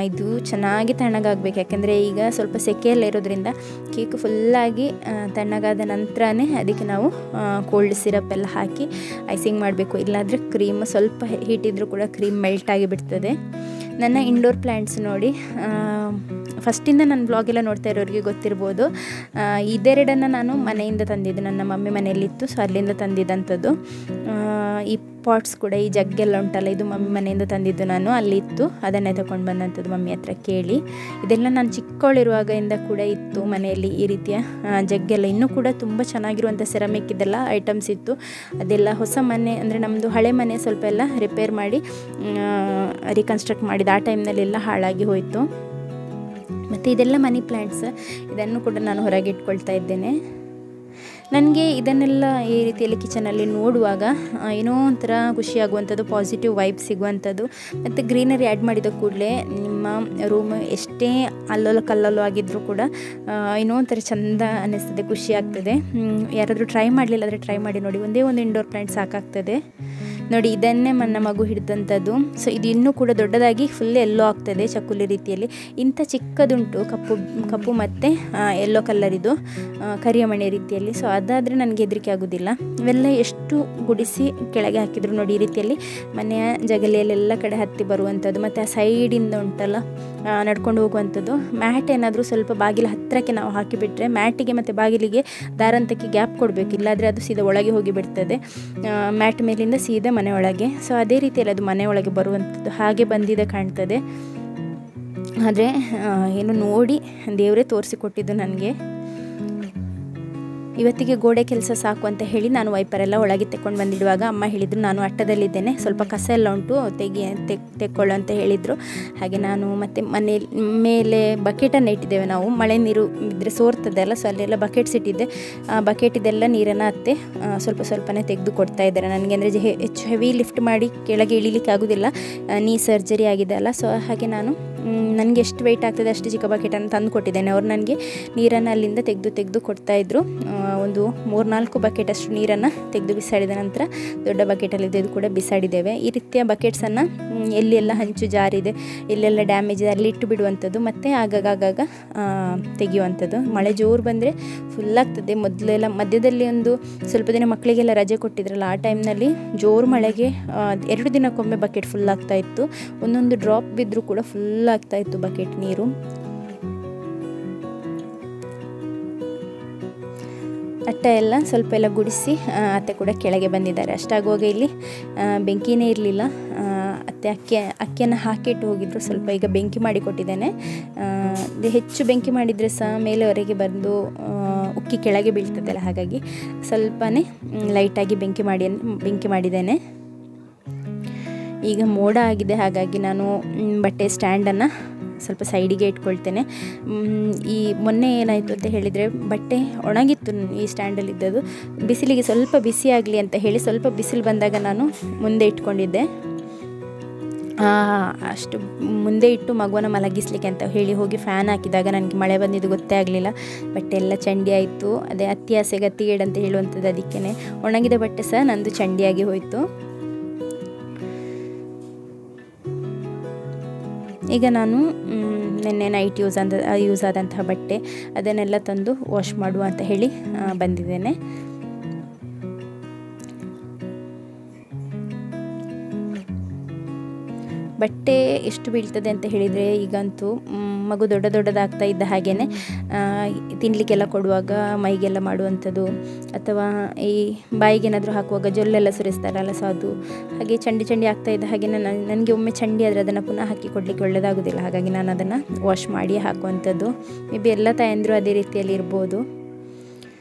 ಇದು ಚೆನ್ನಾಗಿ ತಣ್ಣಗಾಗಬೇಕು, ಯಾಕೆಂದರೆ ಈಗ ಸ್ವಲ್ಪ ಸೆಕೆಯೆಲ್ಲ ಇರೋದ್ರಿಂದ ಕೇಕ್ ಫುಲ್ಲಾಗಿ ತಣ್ಣಗಾದ ನಂತರನೇ ಅದಕ್ಕೆ ನಾವು ಕೋಲ್ಡ್ ಸಿರಪ್ ಎಲ್ಲ ಹಾಕಿ ಐಸಿಂಗ್ ಮಾಡಬೇಕು. ಇಲ್ಲಾಂದರೆ ಕ್ರೀಮ್ ಸ್ವಲ್ಪ ಹೀಟ್ ಇದ್ದರೂ ಕೂಡ ಕ್ರೀಮ್ ಮೆಲ್ಟ್ ಆಗಿಬಿಡ್ತದೆ. ನನ್ನ ಇಂಡೋರ್ ಪ್ಲ್ಯಾಂಟ್ಸ್ ನೋಡಿ, ಫಸ್ಟಿಂದ ನನ್ನ ಬ್ಲಾಗೆಲ್ಲ ನೋಡ್ತಾ ಇರೋರಿಗೆ ಗೊತ್ತಿರ್ಬೋದು. ಇದೆರಡನ್ನು ನಾನು ಮನೆಯಿಂದ ತಂದಿದ್ದು, ನನ್ನ ಮಮ್ಮಿ ಮನೆಯಲ್ಲಿತ್ತು, ಸೊ ಅಲ್ಲಿಂದ ತಂದಿದ್ದಂಥದ್ದು. ಈ ಪಾಟ್ಸ್ ಕೂಡ, ಈ ಜಗ್ಗೆಲ್ಲ ಉಂಟಲ್ಲ, ಇದು ಮಮ್ಮಿ ಮನೆಯಿಂದ ತಂದಿದ್ದು ನಾನು, ಅಲ್ಲಿತ್ತು, ಅದನ್ನೇ ತಗೊಂಡು ಬಂದಂಥದ್ದು ಮಮ್ಮಿ ಹತ್ರ ಕೇಳಿ. ಇದೆಲ್ಲ ನಾನು ಚಿಕ್ಕವಳಿರುವಾಗಿಂದ ಕೂಡ ಇತ್ತು ಮನೆಯಲ್ಲಿ ಈ ರೀತಿಯ ಜಗ್ಗೆಲ್ಲ. ಇನ್ನೂ ಕೂಡ ತುಂಬ ಚೆನ್ನಾಗಿರುವಂಥ ಸೆರಾಮಿಕ್ ಇದೆಲ್ಲ ಐಟಮ್ಸ್ ಇತ್ತು. ಅದೆಲ್ಲ ಹೊಸ ಮನೆ ಅಂದರೆ ನಮ್ಮದು ಹಳೆ ಮನೆ ಸ್ವಲ್ಪ ಎಲ್ಲ ರಿಪೇರ್ ಮಾಡಿ ರೀಕನ್ಸ್ಟ್ರಕ್ಟ್ ಮಾಡಿದ ಆ ಟೈಮ್ನಲ್ಲೆಲ್ಲ ಹಾಳಾಗಿ ಹೋಯಿತು. ಮತ್ತು ಇದೆಲ್ಲ ಮನಿ ಪ್ಲ್ಯಾಂಟ್ಸ್, ಇದನ್ನು ಕೂಡ ನಾನು ಹೊರಗೆ ಇಟ್ಕೊಳ್ತಾ ಇದ್ದೇನೆ. ನನಗೆ ಇದನ್ನೆಲ್ಲ ಈ ರೀತಿಯಲ್ಲಿ ಕಿಚನಲ್ಲಿ ನೋಡುವಾಗ ಏನೋ ಒಂಥರ ಖುಷಿಯಾಗುವಂಥದ್ದು, ಪಾಸಿಟಿವ್ ವೈಬ್ ಸಿಗುವಂಥದ್ದು. ಮತ್ತು ಗ್ರೀನರಿ ಆ್ಯಡ್ ಮಾಡಿದ ಕೂಡಲೇ ನಿಮ್ಮ ರೂಮ್ ಎಷ್ಟೇ ಅಲ್ಲೋಲ ಕಲ್ಲೋಲು ಆಗಿದ್ದರೂ ಕೂಡ ಏನೋ ಒಂಥರ ಚೆಂದ ಅನ್ನಿಸ್ತದೆ, ಖುಷಿ ಆಗ್ತದೆ. ಯಾರಾದರೂ ಟ್ರೈ ಮಾಡಲಿಲ್ಲ ಆದರೆ ಟ್ರೈ ಮಾಡಿ ನೋಡಿ, ಒಂದೇ ಒಂದು ಇಂಡೋರ್ ಪ್ಲ್ಯಾಂಟ್ ಸಾಕಾಗ್ತದೆ. ನೋಡಿ, ಇದನ್ನೇ ನನ್ನ ಮಗು ಹಿಡಿದಂಥದ್ದು. ಸೊ ಇದು ಇನ್ನೂ ಕೂಡ ದೊಡ್ಡದಾಗಿ ಫುಲ್ ಎಲ್ಲೋ ಆಗ್ತದೆ, ಚಕ್ಕುಲಿ ರೀತಿಯಲ್ಲಿ. ಇಂಥ ಚಿಕ್ಕದುಂಟು, ಕಪ್ಪು ಮತ್ತು ಎಲ್ಲೋ ಕಲರಿದು, ಕರಿಯಮಣೆ ರೀತಿಯಲ್ಲಿ. ಸೊ ಅದಾದರೆ ನನಗೆ ಹೆದರಿಕೆ ಆಗೋದಿಲ್ಲ. ಇವೆಲ್ಲ ಎಷ್ಟು ಗುಡಿಸಿ ಕೆಳಗೆ ಹಾಕಿದ್ರು ನೋಡಿ, ಈ ರೀತಿಯಲ್ಲಿ ಮನೆಯ ಜಗಲಿಯಲ್ಲೆಲ್ಲ ಕಡೆ ಹತ್ತಿ ಬರುವಂಥದ್ದು. ಮತ್ತು ಆ ಸೈಡಿಂದ ಉಂಟಲ್ಲ ನಡ್ಕೊಂಡು ಹೋಗುವಂಥದ್ದು. ಮ್ಯಾಟ್ ಏನಾದರೂ ಸ್ವಲ್ಪ ಬಾಗಿಲ ಹತ್ತಿರಕ್ಕೆ ನಾವು ಹಾಕಿಬಿಟ್ರೆ, ಮ್ಯಾಟಿಗೆ ಮತ್ತು ಬಾಗಿಲಿಗೆ ದಾರಂತಕ್ಕೆ ಗ್ಯಾಪ್ ಕೊಡಬೇಕು, ಇಲ್ಲಾದರೆ ಅದು ಸೀದಾ ಒಳಗೆ ಹೋಗಿ ಬಿಡ್ತದೆ, ಮ್ಯಾಟ್ ಮೇಲಿಂದ ಸೀದಾ ಮನೆ ಒಳಗೆ. ಸೊ ಅದೇ ರೀತಿಯಲ್ಲಿ ಅದು ಮನೆ ಒಳಗೆ ಬರುವಂಥದ್ದು, ಹಾಗೆ ಬಂದಿದೆ ಕಾಣ್ತದೆ. ಆದರೆ ಏನು ನೋಡಿ ದೇವರೇ ತೋರಿಸಿಕೊಟ್ಟಿದ್ದು ನನಗೆ. ಇವತ್ತಿಗೆ ಗೋಡೆ ಕೆಲಸ ಸಾಕು ಅಂತ ಹೇಳಿ ನಾನು ವೈಪರೆಲ್ಲ ಒಳಗೆ ತೆಕ್ಕೊಂಡು ಬಂದಿಡುವಾಗ ಅಮ್ಮ ಹೇಳಿದರು, ನಾನು ಅಟ್ಟದಲ್ಲಿದ್ದೇನೆ, ಸ್ವಲ್ಪ ಕಸ ಎಲ್ಲ ಉಂಟು ತೆಕ್ಕೊಳ್ಳು ಅಂತ ಹೇಳಿದರು. ಹಾಗೆ ನಾನು ಮತ್ತೆ ಮೇಲೆ ಬಕೆಟನ್ನು ಇಟ್ಟಿದ್ದೇವೆ ನಾವು, ಮಳೆ ನೀರು ಇದ್ದರೆ ಸೋರ್ತದೆ ಅಲ್ಲ, ಸೊ ಅಲ್ಲೆಲ್ಲ ಬಕೆಟ್ಸ್ ಇಟ್ಟಿದ್ದೆ. ಆ ಬಕೆಟಿದೆಲ್ಲ ನೀರನ್ನು ಅತ್ತೆ ಸ್ವಲ್ಪನೇ ತೆಗೆದು ಕೊಡ್ತಾ ಇದ್ದಾರೆ ನನಗೆ. ಅಂದರೆ ಹೆಚ್ಚು ಹೆವಿ ಲಿಫ್ಟ್ ಮಾಡಿ ಕೆಳಗೆ ಇಳಿಲಿಕ್ಕೆ ಆಗೋದಿಲ್ಲ, ನೀ ಸರ್ಜರಿ ಆಗಿದೆ ಅಲ್ಲ, ಸೊ ಹಾಗೆ ನಾನು ನನಗೆ ಎಷ್ಟು ವೆಯ್ಟ್ ಆಗ್ತದೆ ಅಷ್ಟು ಚಿಕ್ಕ ಬಕೆಟನ್ನು ತಂದು ಕೊಟ್ಟಿದ್ದೇನೆ. ಅವ್ರು ನನಗೆ ನೀರನ್ನು ಅಲ್ಲಿಂದ ತೆಗೆದು ಕೊಡ್ತಾಯಿದ್ರು. ಒಂದು 3-4 ಬಕೆಟ್ ಅಷ್ಟು ನೀರನ್ನು ತೆಗೆದು ಬಿಸಾಡಿದ ನಂತರ ದೊಡ್ಡ ಬಕೆಟಲ್ಲಿದೆ ಇದು ಕೂಡ ಬಿಸಾಡಿದ್ದೇವೆ. ಈ ರೀತಿಯ ಬಕೆಟ್ಸನ್ನು ಎಲ್ಲೆಲ್ಲ ಹಂಚು ಜಾರಿದೆ, ಎಲ್ಲೆಲ್ಲ ಡ್ಯಾಮೇಜ್ ಇದೆ ಅಲ್ಲಿ ಇಟ್ಟು ಬಿಡುವಂಥದ್ದು, ಮತ್ತು ಆಗಾಗ ತೆಗೆಯುವಂಥದ್ದು. ಮಳೆ ಜೋರು ಬಂದರೆ ಫುಲ್ಲಾಗ್ತದೆ. ಮೊದಲೆಲ್ಲ ಮಧ್ಯದಲ್ಲಿ ಒಂದು ಸ್ವಲ್ಪ ದಿನ ಮಕ್ಕಳಿಗೆಲ್ಲ ರಜೆ ಕೊಟ್ಟಿದ್ರಲ್ಲ, ಆ ಟೈಮ್ನಲ್ಲಿ ಜೋರು ಮಳೆಗೆ 2 ದಿನಕ್ಕೊಮ್ಮೆ ಬಕೆಟ್ ಫುಲ್ ಆಗ್ತಾಯಿತ್ತು. ಒಂದೊಂದು ಡ್ರಾಪ್ ಬಿದ್ದರೂ ಕೂಡ ಫುಲ್ ಆಗ್ತಾಯಿತ್ತು ಬಕೆಟ್ ನೀರು. ಅಟ್ಟ ಎಲ್ಲ ಸ್ವಲ್ಪ ಎಲ್ಲ ಗುಡಿಸಿ ಅತ್ತೆ ಕೂಡ ಕೆಳಗೆ ಬಂದಿದ್ದಾರೆ. ಅಷ್ಟಾಗುವಾಗ ಇಲ್ಲಿ ಬೆಂಕಿನೇ ಇರಲಿಲ್ಲ. ಅತ್ತೆ ಅಕ್ಕಿಯನ್ನು ಹಾಕಿಟ್ಟು ಹೋಗಿದ್ರು. ಸ್ವಲ್ಪ ಈಗ ಬೆಂಕಿ ಮಾಡಿ ಕೊಟ್ಟಿದ್ದೇನೆ. ಹೆಚ್ಚು ಬೆಂಕಿ ಮಾಡಿದರೆ ಸಹ ಮೇಲೆವರೆಗೆ ಬಂದು ಉಕ್ಕಿ ಕೆಳಗೆ ಬೀಳ್ತದಲ್ಲ, ಹಾಗಾಗಿ ಸ್ವಲ್ಪನೇ ಲೈಟಾಗಿ ಬೆಂಕಿ ಮಾಡಿದ್ದೇನೆ. ಈಗ ಮೋಡ ಆಗಿದೆ, ಹಾಗಾಗಿ ನಾನು ಬಟ್ಟೆ ಸ್ಟ್ಯಾಂಡನ್ನು ಸ್ವಲ್ಪ ಸೈಡಿಗೆ ಇಟ್ಕೊಳ್ತೇನೆ. ಈ ಮೊನ್ನೆ ಏನಾಯಿತು ಅಂತ ಹೇಳಿದರೆ, ಬಟ್ಟೆ ಒಣಗಿತ್ತು ಈ ಸ್ಟ್ಯಾಂಡಲ್ಲಿದ್ದದು. ಬಿಸಿಲಿಗೆ ಸ್ವಲ್ಪ ಬಿಸಿ ಆಗಲಿ ಅಂತ ಹೇಳಿ ಸ್ವಲ್ಪ ಬಿಸಿಲು ಬಂದಾಗ ನಾನು ಮುಂದೆ ಇಟ್ಕೊಂಡಿದ್ದೆ. ಅಷ್ಟು ಮುಂದೆ ಇಟ್ಟು ಮಗುವನ್ನು ಮಲಗಿಸ್ಲಿಕ್ಕೆ ಅಂತ ಹೇಳಿ ಹೋಗಿ ಫ್ಯಾನ್ ಹಾಕಿದಾಗ ನನಗೆ ಮಳೆ ಬಂದಿದ್ದು ಗೊತ್ತೇ ಆಗಲಿಲ್ಲ. ಬಟ್ಟೆ ಎಲ್ಲ ಚಂಡಿ ಆಯಿತು. ಅದೇ ಅತ್ಯಾಸೆ ಗತ್ತಿಗೇಡು ಅಂತ ಹೇಳುವಂಥದ್ದು. ಅದಕ್ಕೇ ಒಣಗಿದ ಬಟ್ಟೆ ಸಹ ನಂದು ಚಂಡಿಯಾಗಿ ಹೋಯಿತು. ಈಗ ನಾನು ನಿನ್ನೆ ನೈಟ್ ಯೂಸ್ ಆದಂತಹ ಬಟ್ಟೆ ಅದನ್ನೆಲ್ಲ ತಂದು ವಾಶ್ ಮಾಡುವ ಅಂತ ಹೇಳಿ ಬಂದಿದ್ದೇನೆ. ಬಟ್ಟೆ ಎಷ್ಟು ಬೀಳ್ತದೆ ಅಂತ ಹೇಳಿದರೆ, ಈಗಂತೂ ಮಗು ದೊಡ್ಡದಾಗ್ತಾ ಇದ್ದ ಹಾಗೆಯೇ ತಿನ್ನಲಿಕ್ಕೆಲ್ಲ ಕೊಡುವಾಗ ಮೈಗೆಲ್ಲ ಮಾಡುವಂಥದ್ದು, ಅಥವಾ ಈ ಬಾಯಿಗೇನಾದರೂ ಹಾಕುವಾಗ ಜೊಲ್ಲೆಲ್ಲ ಸುರಿಸ್ತಾರಲ್ಲ, ಸೊ ಅದು ಹಾಗೆ ಚಂಡಿ ಆಗ್ತಾ ಇದ್ದ ಹಾಗೆ ನನಗೆ ಒಮ್ಮೆ ಚಂಡಿ ಆದರೆ ಅದನ್ನು ಪುನಃ ಹಾಕಿ ಕೊಡಲಿಕ್ಕೆ ಒಳ್ಳೆಯದಾಗೋದಿಲ್ಲ. ಹಾಗಾಗಿ ನಾನು ಅದನ್ನು ವಾಶ್ ಮಾಡಿ ಹಾಕುವಂಥದ್ದು. ಮೇ ಬಿ ಎಲ್ಲ ತಾಯಂದಿರು ಅದೇ ರೀತಿಯಲ್ಲಿ ಇರ್ಬೋದು.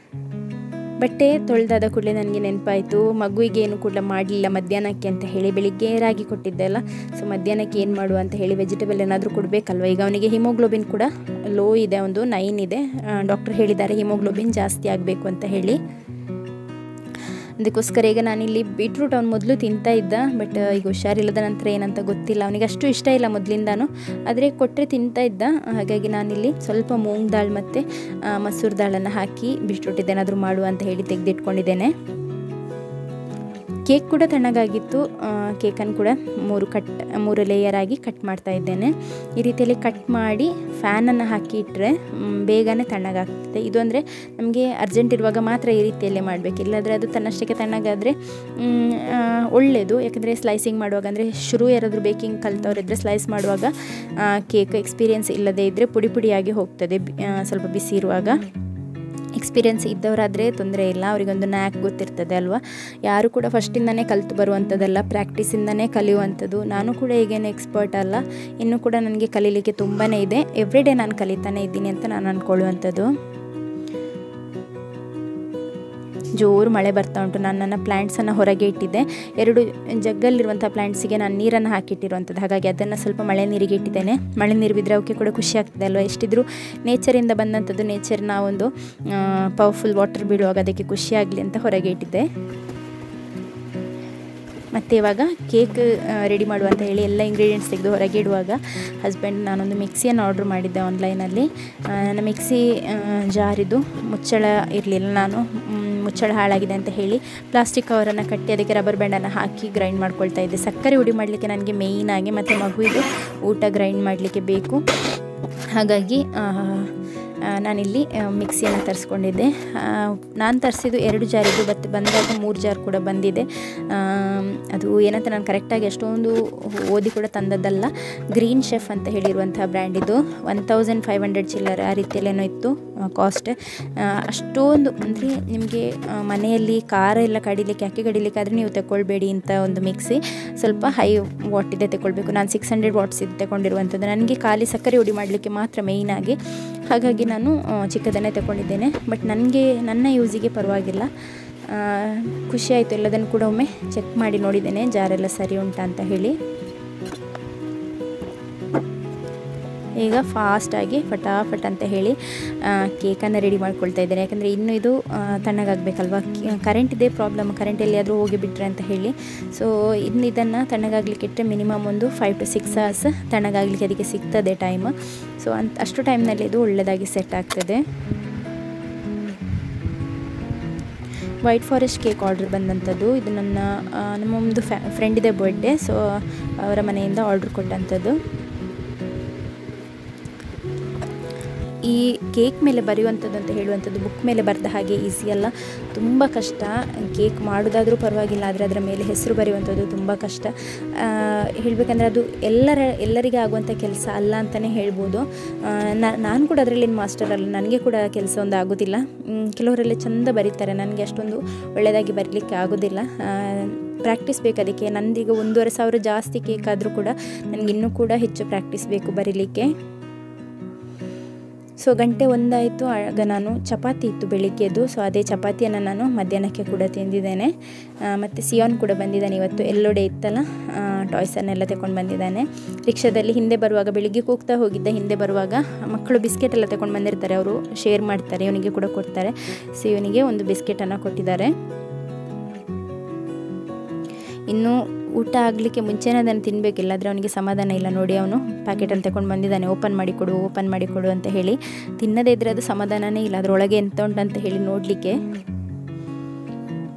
ಬಟ್ಟೆ ತೊಳೆದಾದ ಕೂಡಲೇ ನನಗೆ ನೆನಪಾಯಿತು, ಮಗುವಿಗೆ ಏನು ಕೂಡ ಮಾಡಲಿಲ್ಲ ಮಧ್ಯಾಹ್ನಕ್ಕೆ ಅಂತ ಹೇಳಿ. ಬೆಳಿಗ್ಗೆ ರಾಗಿ ಕೊಟ್ಟಿದ್ದೆ ಅಲ್ಲ, ಸೊ ಮಧ್ಯಾಹ್ನಕ್ಕೆ ಏನು ಮಾಡುವ ಅಂತ ಹೇಳಿ ವೆಜಿಟೇಬಲ್ ಏನಾದರೂ ಕೊಡಬೇಕಲ್ವ. ಈಗ ಅವನಿಗೆ ಹಿಮೋಗ್ಲೋಬಿನ್ ಕೂಡ ಲೋ ಇದೆ, ಒಂದು 9 ಇದೆ. ಡಾಕ್ಟರ್ ಹೇಳಿದ್ದಾರೆ ಹಿಮೋಗ್ಲೋಬಿನ್ ಜಾಸ್ತಿ ಆಗಬೇಕು ಅಂತ ಹೇಳಿ. ಅದಕ್ಕೋಸ್ಕರ ಈಗ ನಾನಿಲ್ಲಿ ಬೀಟ್ರೂಟ್ ಅವ್ನು ಮೊದಲು ತಿಂತಾ ಇದ್ದ, ಬಟ್ ಈಗ ಹುಷಾರಿಲ್ಲದ ನಂತರ ಏನಂತ ಗೊತ್ತಿಲ್ಲ. ಅವನಿಗೆ ಅಷ್ಟು ಇಷ್ಟ ಇಲ್ಲ ಮೊದಲಿಂದಾನು, ಆದರೆ ಕೊಟ್ಟರೆ ತಿಂತಾ ಇದ್ದ. ಹಾಗಾಗಿ ನಾನಿಲ್ಲಿ ಸ್ವಲ್ಪ ಮೂಂಗ್ ದಾಳ್ ಮತ್ತು ಮಸೂರ್ ದಾಳನ್ನು ಹಾಕಿ ಬೀಟ್ರೂಟ್ ಇದೇನಾದರೂ ಮಾಡುವ ಅಂತ ಹೇಳಿ ತೆಗೆದಿಟ್ಕೊಂಡಿದ್ದೇನೆ. ಕೇಕ್ ಕೂಡ ತಣ್ಣಗಾಗಿತ್ತು. ಕೇಕನ್ನು ಕೂಡ 3 ಲೇಯರ್ ಆಗಿ ಕಟ್ ಮಾಡ್ತಾ ಇದ್ದೇನೆ. ಈ ರೀತಿಯಲ್ಲಿ ಕಟ್ ಮಾಡಿ ಫ್ಯಾನನ್ನು ಹಾಕಿ ಇಟ್ಟರೆ ಬೇಗನೆ ತಣ್ಣಗಾಗ್ತದೆ. ಇದು ಅಂದರೆ ನಮಗೆ ಅರ್ಜೆಂಟ್ ಇರುವಾಗ ಮಾತ್ರ ಈ ರೀತಿಯಲ್ಲೇ ಮಾಡಬೇಕು, ಇಲ್ಲಾಂದರೆ ಅದು ತನ್ನಷ್ಟಕ್ಕೆ ತಣ್ಣಗಾದರೆ ಒಳ್ಳೆಯದು. ಯಾಕಂದರೆ ಸ್ಲೈಸಿಂಗ್ ಮಾಡುವಾಗ, ಅಂದರೆ ಯಾರಾದರೂ ಬೇಕಿಂಗ್ ಕಲ್ತವರಿದ್ದರೆ ಸ್ಲೈಸ್ ಮಾಡುವಾಗ ಕೇಕ್ ಎಕ್ಸ್ಪೀರಿಯೆನ್ಸ್ ಇಲ್ಲದೇ ಇದ್ದರೆ ಪುಡಿಯಾಗಿ ಹೋಗ್ತದೆ ಸ್ವಲ್ಪ ಬಿಸಿ ಇರುವಾಗ. ಎಕ್ಸ್ಪೀರಿಯೆನ್ಸ್ ಇದ್ದವರಾದರೆ ತೊಂದರೆ ಇಲ್ಲ, ಅವರಿಗೊಂದು ನ್ಯಾಕ್ ಗೊತ್ತಿರ್ತದೆ ಅಲ್ವಾ. ಯಾರು ಕೂಡ ಫಸ್ಟಿಂದನೇ ಕಲಿತು ಬರುವಂಥದ್ದಲ್ಲ, ಪ್ರಾಕ್ಟೀಸಿಂದನೇ ಕಲಿಯುವಂಥದ್ದು. ನಾನು ಕೂಡ ಈಗೇನು ಎಕ್ಸ್ಪರ್ಟ್ ಅಲ್ಲ, ಇನ್ನೂ ಕೂಡ ನನಗೆ ಕಲೀಲಿಕ್ಕೆ ತುಂಬಾ ಇದೆ. ಎವ್ರಿಡೇ ನಾನು ಕಲಿತಾನೇ ಇದ್ದೀನಿ ಅಂತ ನಾನು ಅಂದ್ಕೊಳ್ಳುವಂಥದ್ದು. ಜೋರು ಮಳೆ ಬರ್ತಾ ಉಂಟು. ನಾನು ನನ್ನ ಪ್ಲ್ಯಾಂಟ್ಸನ್ನು ಹೊರಗೆ ಇಟ್ಟಿದ್ದೆ. 2 ಜಗ್ಗಲ್ಲಿರುವಂಥ ಪ್ಲ್ಯಾಂಟ್ಸಿಗೆ ನಾನು ನೀರನ್ನು ಹಾಕಿಟ್ಟಿರುವಂಥದ್ದು, ಹಾಗಾಗಿ ಅದನ್ನು ಸ್ವಲ್ಪ ಮಳೆ ನೀರಿಗೆ ಇಟ್ಟಿದ್ದೇನೆ. ಮಳೆ ನೀರು ಬಿದ್ದರೆ ಅವಕ್ಕೆ ಕೂಡ ಖುಷಿ ಆಗ್ತದೆ ಅಲ್ವ. ಎಷ್ಟಿದ್ರೂ ನೇಚರಿಂದ ಬಂದಂಥದ್ದು, ನೇಚರ್ನ ಒಂದು ಪವರ್ಫುಲ್ ವಾಟರ್ ಬೀಳುವಾಗ ಅದಕ್ಕೆ ಖುಷಿಯಾಗಲಿ ಅಂತ ಹೊರಗೆ ಇಟ್ಟಿದ್ದೆ. ಮತ್ತು ಇವಾಗ ಕೇಕ್ ರೆಡಿ ಮಾಡುವಂತ ಹೇಳಿ ಎಲ್ಲ ಇಂಗ್ರೀಡಿಯೆಂಟ್ಸ್ ತೆಗೆದು ಹೊರಗೆ ಇಡುವಾಗ ಹಸ್ಬೆಂಡ್ ನಾನೊಂದು ಮಿಕ್ಸಿಯನ್ನು ಆರ್ಡ್ರ್ ಮಾಡಿದ್ದೆ ಆನ್ಲೈನಲ್ಲಿ. ನನ್ನ ಮಿಕ್ಸಿ ಜಾರಿದು ಮುಚ್ಚಳ ಇರಲಿಲ್ಲ. ನಾನು ಮುಚ್ಚಳ ಹಾಳಾಗಿದೆ ಅಂತ ಹೇಳಿ ಪ್ಲಾಸ್ಟಿಕ್ ಕವರನ್ನು ಕಟ್ಟಿ ಅದಕ್ಕೆ ರಬ್ಬರ್ ಬ್ಯಾಂಡನ್ನು ಹಾಕಿ ಗ್ರೈಂಡ್ ಮಾಡ್ಕೊಳ್ತಾ ಇದ್ದೆ. ಸಕ್ಕರೆ ಹುಡಿ ಮಾಡಲಿಕ್ಕೆ ನನಗೆ ಮೇಯ್ನಾಗಿ ಮತ್ತು ಮಗುವಿಗೆ ಊಟ ಗ್ರೈಂಡ್ ಮಾಡಲಿಕ್ಕೆ ಬೇಕು. ಹಾಗಾಗಿ ನಾನಿಲ್ಲಿ ಮಿಕ್ಸಿಯನ್ನು ತರಿಸ್ಕೊಂಡಿದ್ದೆ. ನಾನು ತರಿಸಿದ್ದು 2 ಜಾರಿದ್ದು, ಬಟ್ ಬಂದಾಗ 3 ಜಾರ್ ಕೂಡ ಬಂದಿದೆ. ಅದು ಏನಂತ ನಾನು ಕರೆಕ್ಟಾಗಿ ಅಷ್ಟೊಂದು ಓದಿ ಕೂಡ ತಂದದ್ದಲ್ಲ. ಗ್ರೀನ್ ಶೆಫ್ ಅಂತ ಹೇಳಿರುವಂಥ ಬ್ರ್ಯಾಂಡಿದ್ದು 1500 ಚಿಲ್ಲರ್ ಆ ರೀತಿಯಲ್ಲೇನೋ ಇತ್ತು ಕಾಸ್ಟ್. ಅಷ್ಟೊಂದು ಅಂದರೆ ನಿಮಗೆ ಮನೆಯಲ್ಲಿ ಖಾರ ಎಲ್ಲ ಕಡಿಲಿಕ್ಕೆ ಅಕ್ಕಿ ಕಡಿಲಿಕ್ಕೆ ಆದರೆ ನೀವು ತಗೊಳ್ಬೇಡಿ ಇಂಥ ಒಂದು ಮಿಕ್ಸಿ. ಸ್ವಲ್ಪ ಹೈ ವಾಟ್ ಇದೆ ತಗೊಳ್ಬೇಕು. ನಾನು 600 ವಾಟ್ಸ್ ಇದು ತಗೊಂಡಿರುವಂಥದ್ದು. ನನಗೆ ಖಾಲಿ ಸಕ್ಕರೆ ಹುಡಿ ಮಾಡಲಿಕ್ಕೆ ಮಾತ್ರ ಮೇಯ್ನಾಗಿ ಹಾಗಾಗಿ ನಾನು ಚಿಕ್ಕದನ್ನೇ ತಗೊಂಡಿದ್ದೇನೆ. ಬಟ್ ನನ್ನ ಯೂಸಿಗೆ ಪರವಾಗಿಲ್ಲ, ಖುಷಿ ಆಯಿತು. ಎಲ್ಲದನ್ನು ಕೂಡ ಒಮ್ಮೆ ಚೆಕ್ ಮಾಡಿ ನೋಡಿದ್ದೇನೆ ಜಾರೆಲ್ಲ ಸರಿ ಉಂಟಾ ಅಂತ ಹೇಳಿ. ಈಗ ಫಾಸ್ಟಾಗಿ ಫಟಾಫಟ್ ಅಂತ ಹೇಳಿ ಕೇಕನ್ನು ರೆಡಿ ಮಾಡ್ಕೊಳ್ತಾ ಇದ್ದೇನೆ. ಯಾಕಂದರೆ ಇನ್ನೂ ಇದು ತಣ್ಣಗಾಗಬೇಕಲ್ವ, ಕರೆಂಟ್ ಇದೆ ಪ್ರಾಬ್ಲಮ್, ಕರೆಂಟ್ ಎಲ್ಲಿಯಾದರೂ ಹೋಗಿಬಿಟ್ರೆ ಅಂತ ಹೇಳಿ. ಸೊ ಇದನ್ನು ತಣ್ಣಗಾಗಲಿಕ್ಕೆ ಇಟ್ಟರೆ ಮಿನಿಮಮ್ ಒಂದು 5 to 6 hours ತಣ್ಣಗಾಗಲಿಕ್ಕೆ ಅದಕ್ಕೆ ಸಿಗ್ತದೆ ಟೈಮ್. ಸೊ ಅಷ್ಟು ಟೈಮ್ನಲ್ಲಿ ಇದು ಒಳ್ಳೆಯದಾಗಿ ಸೆಟ್ ಆಗ್ತದೆ. ವೈಟ್ ಫಾರೆಸ್ಟ್ ಕೇಕ್ ಆರ್ಡ್ರ್ ಬಂದಂಥದ್ದು. ಇದು ನಮ್ಮ ಒಂದು ಫ್ರೆಂಡಿದೆ ಬರ್ಡೇ, ಸೊ ಅವರ ಮನೆಯಿಂದ ಆರ್ಡ್ರ್ ಕೊಟ್ಟಂಥದ್ದು. ಈ ಕೇಕ್ ಮೇಲೆ ಬರೆಯುವಂಥದ್ದು ಅಂತ ಹೇಳುವಂಥದ್ದು ಬುಕ್ ಮೇಲೆ ಬರೆದ ಹಾಗೆ ಈಸಿ ಅಲ್ಲ, ತುಂಬ ಕಷ್ಟ. ಕೇಕ್ ಮಾಡೋದಾದರೂ ಪರವಾಗಿಲ್ಲ, ಆದರೆ ಅದರ ಮೇಲೆ ಹೆಸರು ಬರೆಯುವಂಥದ್ದು ತುಂಬ ಕಷ್ಟ. ಹೇಳಬೇಕಂದ್ರೆ ಅದು ಎಲ್ಲರಿಗೆ ಆಗುವಂಥ ಕೆಲಸ ಅಲ್ಲ ಅಂತಲೇ ಹೇಳ್ಬೋದು. ನಾನು ಕೂಡ ಅದರಲ್ಲಿ ಮಾಸ್ಟರ್ ಅಲ್ಲ, ನನಗೆ ಕೂಡ ಕೆಲಸ ಒಂದು ಆಗೋದಿಲ್ಲ. ಕೆಲವರೆಲ್ಲ ಚೆಂದ ಬರೀತಾರೆ, ನನಗೆ ಅಷ್ಟೊಂದು ಒಳ್ಳೆಯದಾಗಿ ಬರೀಲಿಕ್ಕೆ ಆಗೋದಿಲ್ಲ. ಪ್ರಾಕ್ಟೀಸ್ ಬೇಕು ಅದಕ್ಕೆ. ನಂದೀಗ 1,500 ಜಾಸ್ತಿ ಕೇಕ್ ಆದರೂ ಕೂಡ ನನಗೆ ಇನ್ನೂ ಕೂಡ ಹೆಚ್ಚು ಪ್ರಾಕ್ಟೀಸ್ ಬೇಕು ಬರೀಲಿಕ್ಕೆ. ಸೊ 1 ಆಯಿತು. ಆಗ ನಾನು ಚಪಾತಿ ಇತ್ತು ಬೆಳಿಗ್ಗೆದು, ಸೊ ಅದೇ ಚಪಾತಿಯನ್ನು ನಾನು ಮಧ್ಯಾಹ್ನಕ್ಕೆ ಕೂಡ ತಿಂದಿದ್ದೇನೆ. ಮತ್ತು ಸಿಯಾನ್ ಕೂಡ ಬಂದಿದ್ದಾನೆ ಇವತ್ತು, ಎಲ್ಲೋ ಡೇ ಇತ್ತಲ್ಲ, ಟಾಯ್ಸನ್ನೆಲ್ಲ ತಗೊಂಡು ಬಂದಿದ್ದಾನೆ. ರಿಕ್ಷಾದಲ್ಲಿ ಹಿಂದೆ ಬರುವಾಗ, ಬೆಳಿಗ್ಗೆ ಕೂಗ್ತಾ ಹೋಗಿದ್ದ, ಹಿಂದೆ ಬರುವಾಗ ಮಕ್ಕಳು ಬಿಸ್ಕೆಟ್ ಎಲ್ಲ ತಗೊಂಡು ಬಂದಿರ್ತಾರೆ, ಅವರು ಶೇರ್ ಮಾಡ್ತಾರೆ, ಇವನಿಗೆ ಕೂಡ ಕೊಡ್ತಾರೆ. ಸೊ ಇವನಿಗೆ ಒಂದು ಬಿಸ್ಕೆಟನ್ನು ಕೊಟ್ಟಿದ್ದಾರೆ. ಇನ್ನು ಊಟ ಆಗಲಿಕ್ಕೆ ಮುಂಚೆನೇ ಅದನ್ನು ತಿನ್ನಬೇಕಿಲ್ಲ, ಆದರೆ ಅವನಿಗೆ ಸಮಾಧಾನ ಇಲ್ಲ. ನೋಡಿ, ಅವನು ಪ್ಯಾಕೆಟನ್ನು ತಗೊಂಡು ಬಂದಿದ್ದಾನೆ, ಓಪನ್ ಮಾಡಿಕೊಡು ಅಂತ ಹೇಳಿ. ತಿನ್ನದೇ ಇದ್ದರೆ ಅದು ಸಮಾಧಾನನೇ ಇಲ್ಲ, ಅದರೊಳಗೆ ಎಂತ ಉಂಟಂತ ಹೇಳಿ ನೋಡಲಿಕ್ಕೆ.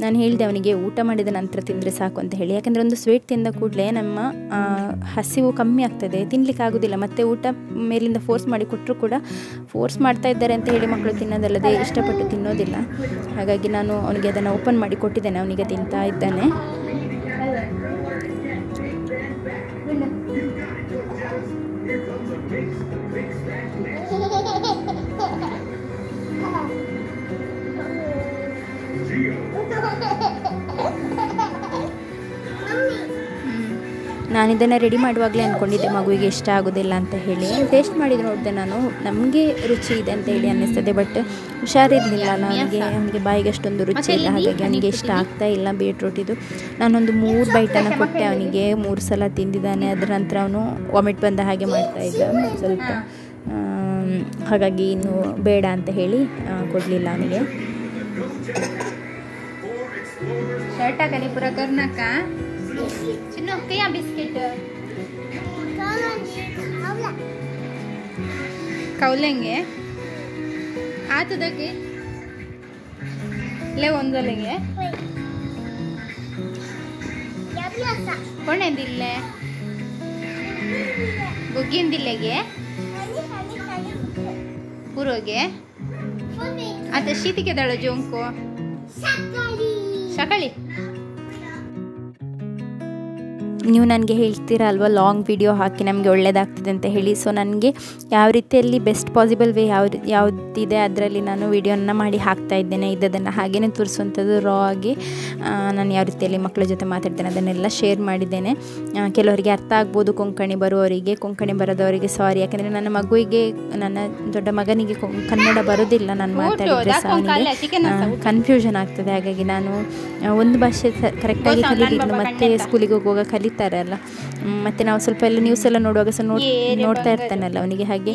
ನಾನು ಹೇಳಿದೆ ಅವನಿಗೆ ಊಟ ಮಾಡಿದ ನಂತರ ತಿಂದರೆ ಸಾಕು ಅಂತ ಹೇಳಿ. ಯಾಕಂದರೆ ಒಂದು ಸ್ವೀಟ್ ತಿಂದ ಕೂಡಲೇ ನಮ್ಮ ಹಸಿವು ಕಮ್ಮಿ ಆಗ್ತದೆ, ತಿನ್ನಲಿಕ್ಕೆ ಆಗೋದಿಲ್ಲ. ಮತ್ತು ಊಟ ಮೇಲಿಂದ ಫೋರ್ಸ್ ಮಾಡಿ ಕೊಟ್ಟರು ಕೂಡ ಫೋರ್ಸ್ ಮಾಡ್ತಾ ಇದ್ದಾರೆ ಅಂತ ಹೇಳಿ ಮಕ್ಕಳು ತಿನ್ನೋದಲ್ಲದೆ ಇಷ್ಟಪಟ್ಟು ತಿನ್ನೋದಿಲ್ಲ. ಹಾಗಾಗಿ ನಾನು ಅವನಿಗೆ ಅದನ್ನು ಓಪನ್ ಮಾಡಿ ಕೊಟ್ಟಿದ್ದೇನೆ, ಅವನಿಗೆ ತಿಂತಾ ಇದ್ದಾನೆ. ನಾನಿದನ್ನು ರೆಡಿ ಮಾಡುವಾಗಲೇ ಅಂದ್ಕೊಂಡಿದ್ದೆ ಮಗುವಿಗೆ ಇಷ್ಟ ಆಗೋದಿಲ್ಲ ಅಂತ ಹೇಳಿ. ಟೇಸ್ಟ್ ಮಾಡಿದ್ದು ನೋಡಿದೆ ನಾನು, ನಮಗೆ ರುಚಿ ಇದೆ ಅಂತ ಹೇಳಿ ಅನ್ನಿಸ್ತದೆ. ಬಟ್ ಹುಷಾರಿರಲಿಲ್ಲ ಅಲ್ಲ ಅವನಿಗೆ ಬಾಯಿಗೆ ಅಷ್ಟೊಂದು ರುಚಿ ಇಲ್ಲ, ಹಾಗಾಗಿ ಅವನಿಗೆ ಇಷ್ಟ ಆಗ್ತಾ ಇಲ್ಲ ಬೀಟ್ರೂಟಿದು. ನಾನೊಂದು 3 ಬೈಟನ್ನು ಕೊಟ್ಟೆ ಅವನಿಗೆ, 3 ಸಲ ತಿಂದಿದ್ದಾನೆ. ಅದರ ನಂತರ ಅವನು ವಾಮಿಟ್ ಬಂದ ಹಾಗೆ ಮಾಡ್ತಾ ಇದ್ದ ಸ್ವಲ್ಪ, ಹಾಗಾಗಿ ಇನ್ನು ಬೇಡ ಅಂತ ಹೇಳಿ ಕೊಡಲಿಲ್ಲ ಅವನಿಗೆ. शर्ट का नहीं पूरा करना का चिन्नो क्या बिस्किट कौलेंगे आतदಕ್ಕೆ ले ಒಂದಲೆಂಗೆ ಕೊನೆಂದಿಲ್ಲೆ ಬುಗ್ಗಿಂದಿಲ್ಲೆಗೆ ಪೂರೋಗೆ ಆತ ಶೀತಿಗೆ ದಳ ಜೋಂಕು ಸಕಳಿ. ನೀವು ನನಗೆ ಹೇಳ್ತೀರಾ ಅಲ್ವಾ ಲಾಂಗ್ ವಿಡಿಯೋ ಹಾಕಿ ನಮಗೆ ಒಳ್ಳೆಯದಾಗ್ತದೆ ಅಂತ ಹೇಳಿ. ಸೊ ನನಗೆ ಯಾವ ರೀತಿಯಲ್ಲಿ ಬೆಸ್ಟ್ ಪಾಸಿಬಲ್ ವೇ ಯಾವುದಿದೆ ಅದರಲ್ಲಿ ನಾನು ವಿಡಿಯೋನ ಮಾಡಿ ಹಾಕ್ತಾ ಇದ್ದೇನೆ. ಇದನ್ನು ಹಾಗೇ ತೋರಿಸುವಂಥದ್ದು ರಾ ಆಗಿ ನಾನು ಯಾವ ರೀತಿಯಲ್ಲಿ ಮಕ್ಕಳ ಜೊತೆ ಮಾತಾಡ್ತೇನೆ ಅದನ್ನೆಲ್ಲ ಶೇರ್ ಮಾಡಿದ್ದೇನೆ. ಕೆಲವರಿಗೆ ಅರ್ಥ ಆಗ್ಬೋದು, ಕೊಂಕಣಿ ಬರುವವರಿಗೆ, ಕೊಂಕಣಿ ಬರೋದವರಿಗೆ ಸಾರಿ. ಯಾಕಂದರೆ ನನ್ನ ಮಗುವಿಗೆ, ನನ್ನ ದೊಡ್ಡ ಮಗನಿಗೆ ಕನ್ನಡ ಬರೋದಿಲ್ಲ. ನಾನು ಮಾತಾಡಿದರೆ ಸಹ ಅವನಿಗೆ ಕನ್ಫ್ಯೂಷನ್ ಆಗ್ತದೆ. ಹಾಗಾಗಿ ನಾನು ಒಂದು ಭಾಷೆ ಕರೆಕ್ಟಾಗಿ ಕಲಿತಿದ್ದು ಮತ್ತೆ ಸ್ಕೂಲಿಗೆ ಹೋಗುವಾಗ ಕಲಿತಾರಲ್ಲ, ಮತ್ತು ನಾವು ಸ್ವಲ್ಪ ಎಲ್ಲ ನ್ಯೂಸ್ ಎಲ್ಲ ನೋಡುವಾಗ ಸಹ ನೋಡ್ತಾ ಇರ್ತಾನಲ್ಲ ಅವನಿಗೆ, ಹಾಗೆ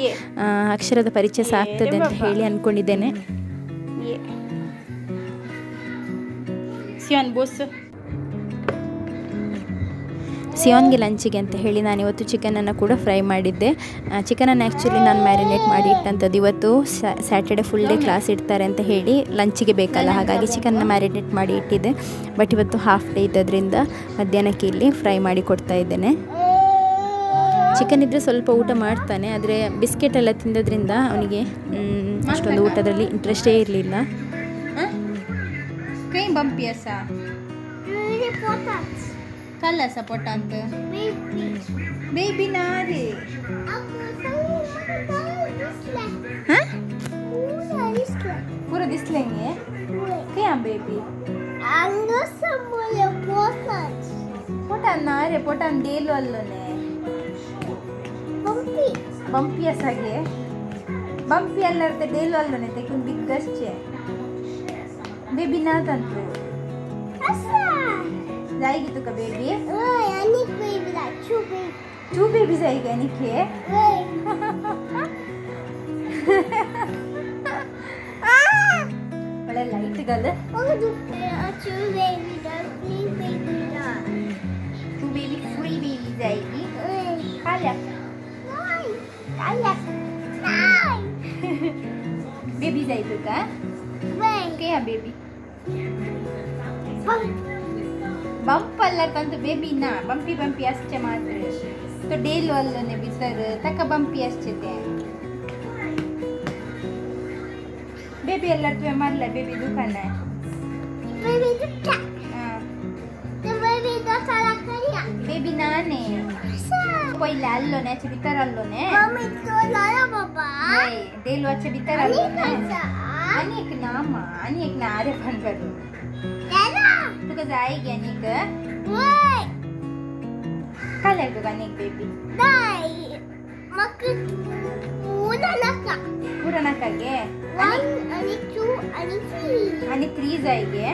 ಅಕ್ಷರದ ಪರಿಚಯ ಸಹ ಆಗ್ತದೆ ಅಂತ ಹೇಳಿ ಅಂದ್ಕೊಂಡಿದ್ದೇನೆ. ಸಿಯಾನ್ಗೆ ಲಂಚಿಗೆ ಅಂತ ಹೇಳಿ ನಾನಿವತ್ತು ಚಿಕನನ್ನು ಕೂಡ ಫ್ರೈ ಮಾಡಿದ್ದೆ. ಚಿಕನನ್ನು ಆ್ಯಕ್ಚುಲಿ ನಾನು ಮ್ಯಾರಿನೇಟ್ ಮಾಡಿ ಇಟ್ಟಂಥದ್ದು. ಇವತ್ತು ಸ್ಯಾಟರ್ಡೆ ಫುಲ್ ಡೇ ಕ್ಲಾಸ್ ಇಡ್ತಾರೆ ಅಂತ ಹೇಳಿ ಲಂಚಿಗೆ ಬೇಕಲ್ಲ, ಹಾಗಾಗಿ ಚಿಕನ್ನ ಮ್ಯಾರಿನೇಟ್ ಮಾಡಿ ಇಟ್ಟಿದ್ದೆ. ಬಟ್ ಇವತ್ತು ಹಾಫ್ ಡೇ ಇದ್ದದ್ರಿಂದ ಮಧ್ಯಾಹ್ನಕ್ಕೆ ಇಲ್ಲಿ ಫ್ರೈ ಮಾಡಿ ಕೊಡ್ತಾ ಇದ್ದೇನೆ. ಚಿಕನ್ ಇದ್ದರೆ ಸ್ವಲ್ಪ ಊಟ ಮಾಡ್ತಾನೆ, ಆದರೆ ಬಿಸ್ಕೆಟ್ ಎಲ್ಲ ತಿಂದದ್ರಿಂದ ಅವನಿಗೆ ಅಷ್ಟೊಂದು ಊಟದಲ್ಲಿ ಇಂಟ್ರೆಸ್ಟೇ ಇರಲಿಲ್ಲ. Kala sa potante. Baby nari. Hah? Pura dislenge? Kaya baby? Anga samboya potat. Potan nare, potan delo allone. Bumpy. Bumpy asage. Bumpy ಎಲ್ಲ ಇರುತ್ತೆ ಡೇಲು ಅಲ್ಲೋನೆ ತೆಕ್ಕೊಂಡು ಬಿಗ್ಗಷ್ಟೇ ಬೇಬಿ ನಾತಂತು जाएगी तो कब बेबी अनिक बेबी ला टू बेबी टू बेबी जाएगी अनिक के बड़ा लाइट गल ओके टू बेबी ला फ्री बेबी ला टू बेबी फ्री बेबी जाएगी काल्या काल्या बेबी जाए तो का क्या बेबी बंप अल्ल तंतु बेबी ना बंपी बंपी अष्टे मात्र तो डेलु अल्लोने बितर तक बंपी अष्टे बेबी अल्लर्तवे मल्ल बेबी दुकान है बेबी दुकान हां तो बेबी दुकान करिया बेबी नाने पहिले अल्लोने अच्छे बितर अल्लोने मम्मी तो लाला बाबा नहीं डेलु अच्छे बितर अल्लोने अनेक नाम अनेक ना आरे फन करू तुका जाएगी अनिक वय काल आहे तुका अनिक बेबी नाही मग पूरा नकागे 1 आणि 2 आणि 3 आणि 3 जाएगी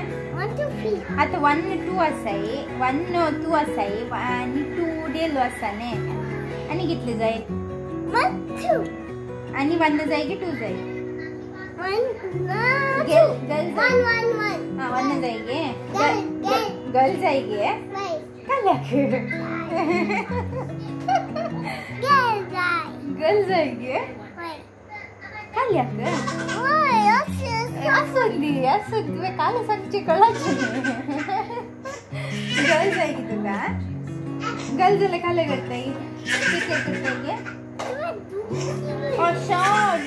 1 2 3 आता 1 2 असाई 1 2 असाई आणि 2 डेलो असाने आणि कितले जाय 1 2 आणि 1 जाएगी 2 जाए 1 गर्ल 1 1 1 हां 1 जाएगी गर्ल गर्ल जाएगी वय काल आहे गर्ल जाएगी वय काल आहे वय असली असली काल संची कळाची गर्ल जाएगी तुका गर्ल झाले काल करताय किती करताय और शॉट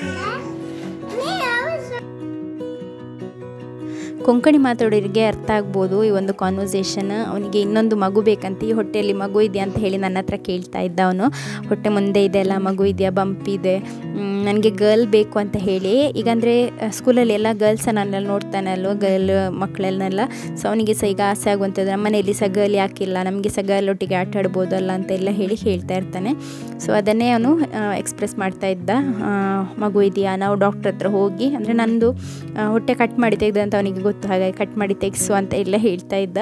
ಕೊಂಕಣಿ ಮಾತಾಡೋರಿಗೆ ಅರ್ಥ ಆಗ್ಬೋದು ಈ ಒಂದು ಕಾನ್ವರ್ಸೇಷನ್. ಅವನಿಗೆ ಇನ್ನೊಂದು ಮಗು ಬೇಕಂತ, ಈ ಹೊಟ್ಟೆಯಲ್ಲಿ ಮಗು ಇದೆಯಾ ಅಂತ ಹೇಳಿ ನನ್ನ ಹತ್ರ ಕೇಳ್ತಾ ಇದ್ದ ಅವನು. ಹೊಟ್ಟೆ ಮುಂದೆ ಇದೆಯಲ್ಲ, ಮಗು ಇದೆಯಾ, ಬಂಪ್ ಇದೆ, ನನಗೆ ಗರ್ಲ್ ಬೇಕು ಅಂತ ಹೇಳಿ. ಈಗಂದರೆ ಸ್ಕೂಲಲ್ಲಿ ಎಲ್ಲ ಗರ್ಲ್ಸನ್ನೆಲ್ಲ ನೋಡ್ತಾನೆ ಅಲ್ವ, ಗರ್ಲ್ ಮಕ್ಕಳನ್ನೆಲ್ಲ. ಸೊ ಅವನಿಗೆ ಸಹ ಈಗ ಆಸೆ ಆಗುವಂಥದ್ದು, ನಮ್ಮ ಮನೆಯಲ್ಲಿ ಸಹ ಗರ್ಲ್ ಯಾಕಿಲ್ಲ, ನಮಗೆ ಸಹ ಗರ್ಲ್ ಒಟ್ಟಿಗೆ ಆಟ ಆಡ್ಬೋದಲ್ಲ ಅಂತೆಲ್ಲ ಹೇಳಿ ಹೇಳ್ತಾ ಇರ್ತಾನೆ. ಸೊ ಅದನ್ನೇ ಅವನು ಎಕ್ಸ್ಪ್ರೆಸ್ ಮಾಡ್ತಾ ಇದ್ದ. ಮಗು ಇದೆಯಾ, ನಾವು ಡಾಕ್ಟ್ರ್ ಹತ್ರ ಹೋಗಿ, ಅಂದರೆ ನಂದು ಹೊಟ್ಟೆ ಕಟ್ ಮಾಡಿ ತೆಗೆದಂತ ಅವನಿಗೆ ಗೊತ್ತು, ಹಾಗಾಗಿ ಕಟ್ ಮಾಡಿ ತೆಗೆಸು ಅಂತ ಎಲ್ಲ ಹೇಳ್ತಾ ಇದ್ದ.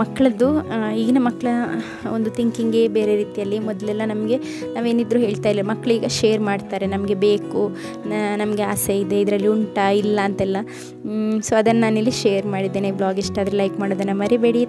ಮಕ್ಕಳದ್ದು ಈಗಿನ ಮಕ್ಕಳ ಒಂದು ಥಿಂಕಿಂಗೇ ಬೇರೆ ರೀತಿಯಲ್ಲಿ. ಮೊದಲೆಲ್ಲ ನಮಗೆ ನಾವೇನಿದ್ರು ಹೇಳ್ತಾ ಇಲ್ಲ, ಮಕ್ಕಳೀಗ ಶೇರ್ ಮಾಡ್ತಾರೆ, ನಮಗೆ ಬೇಕು, ನಮಗೆ ಆಸೆ ಇದೆ, ಇದರಲ್ಲಿ ಉಂಟಾ ಇಲ್ಲ ಅಂತೆಲ್ಲ. ಸೊ ಅದನ್ನು ನಾನಿಲ್ಲಿ ಶೇರ್ ಮಾಡಿದ್ದೇನೆ. ಬ್ಲಾಗ್ ಇಷ್ಟ ಆದರೆ ಲೈಕ್ ಮಾಡೋದನ್ನು ಮರಿಬೇಡಿ.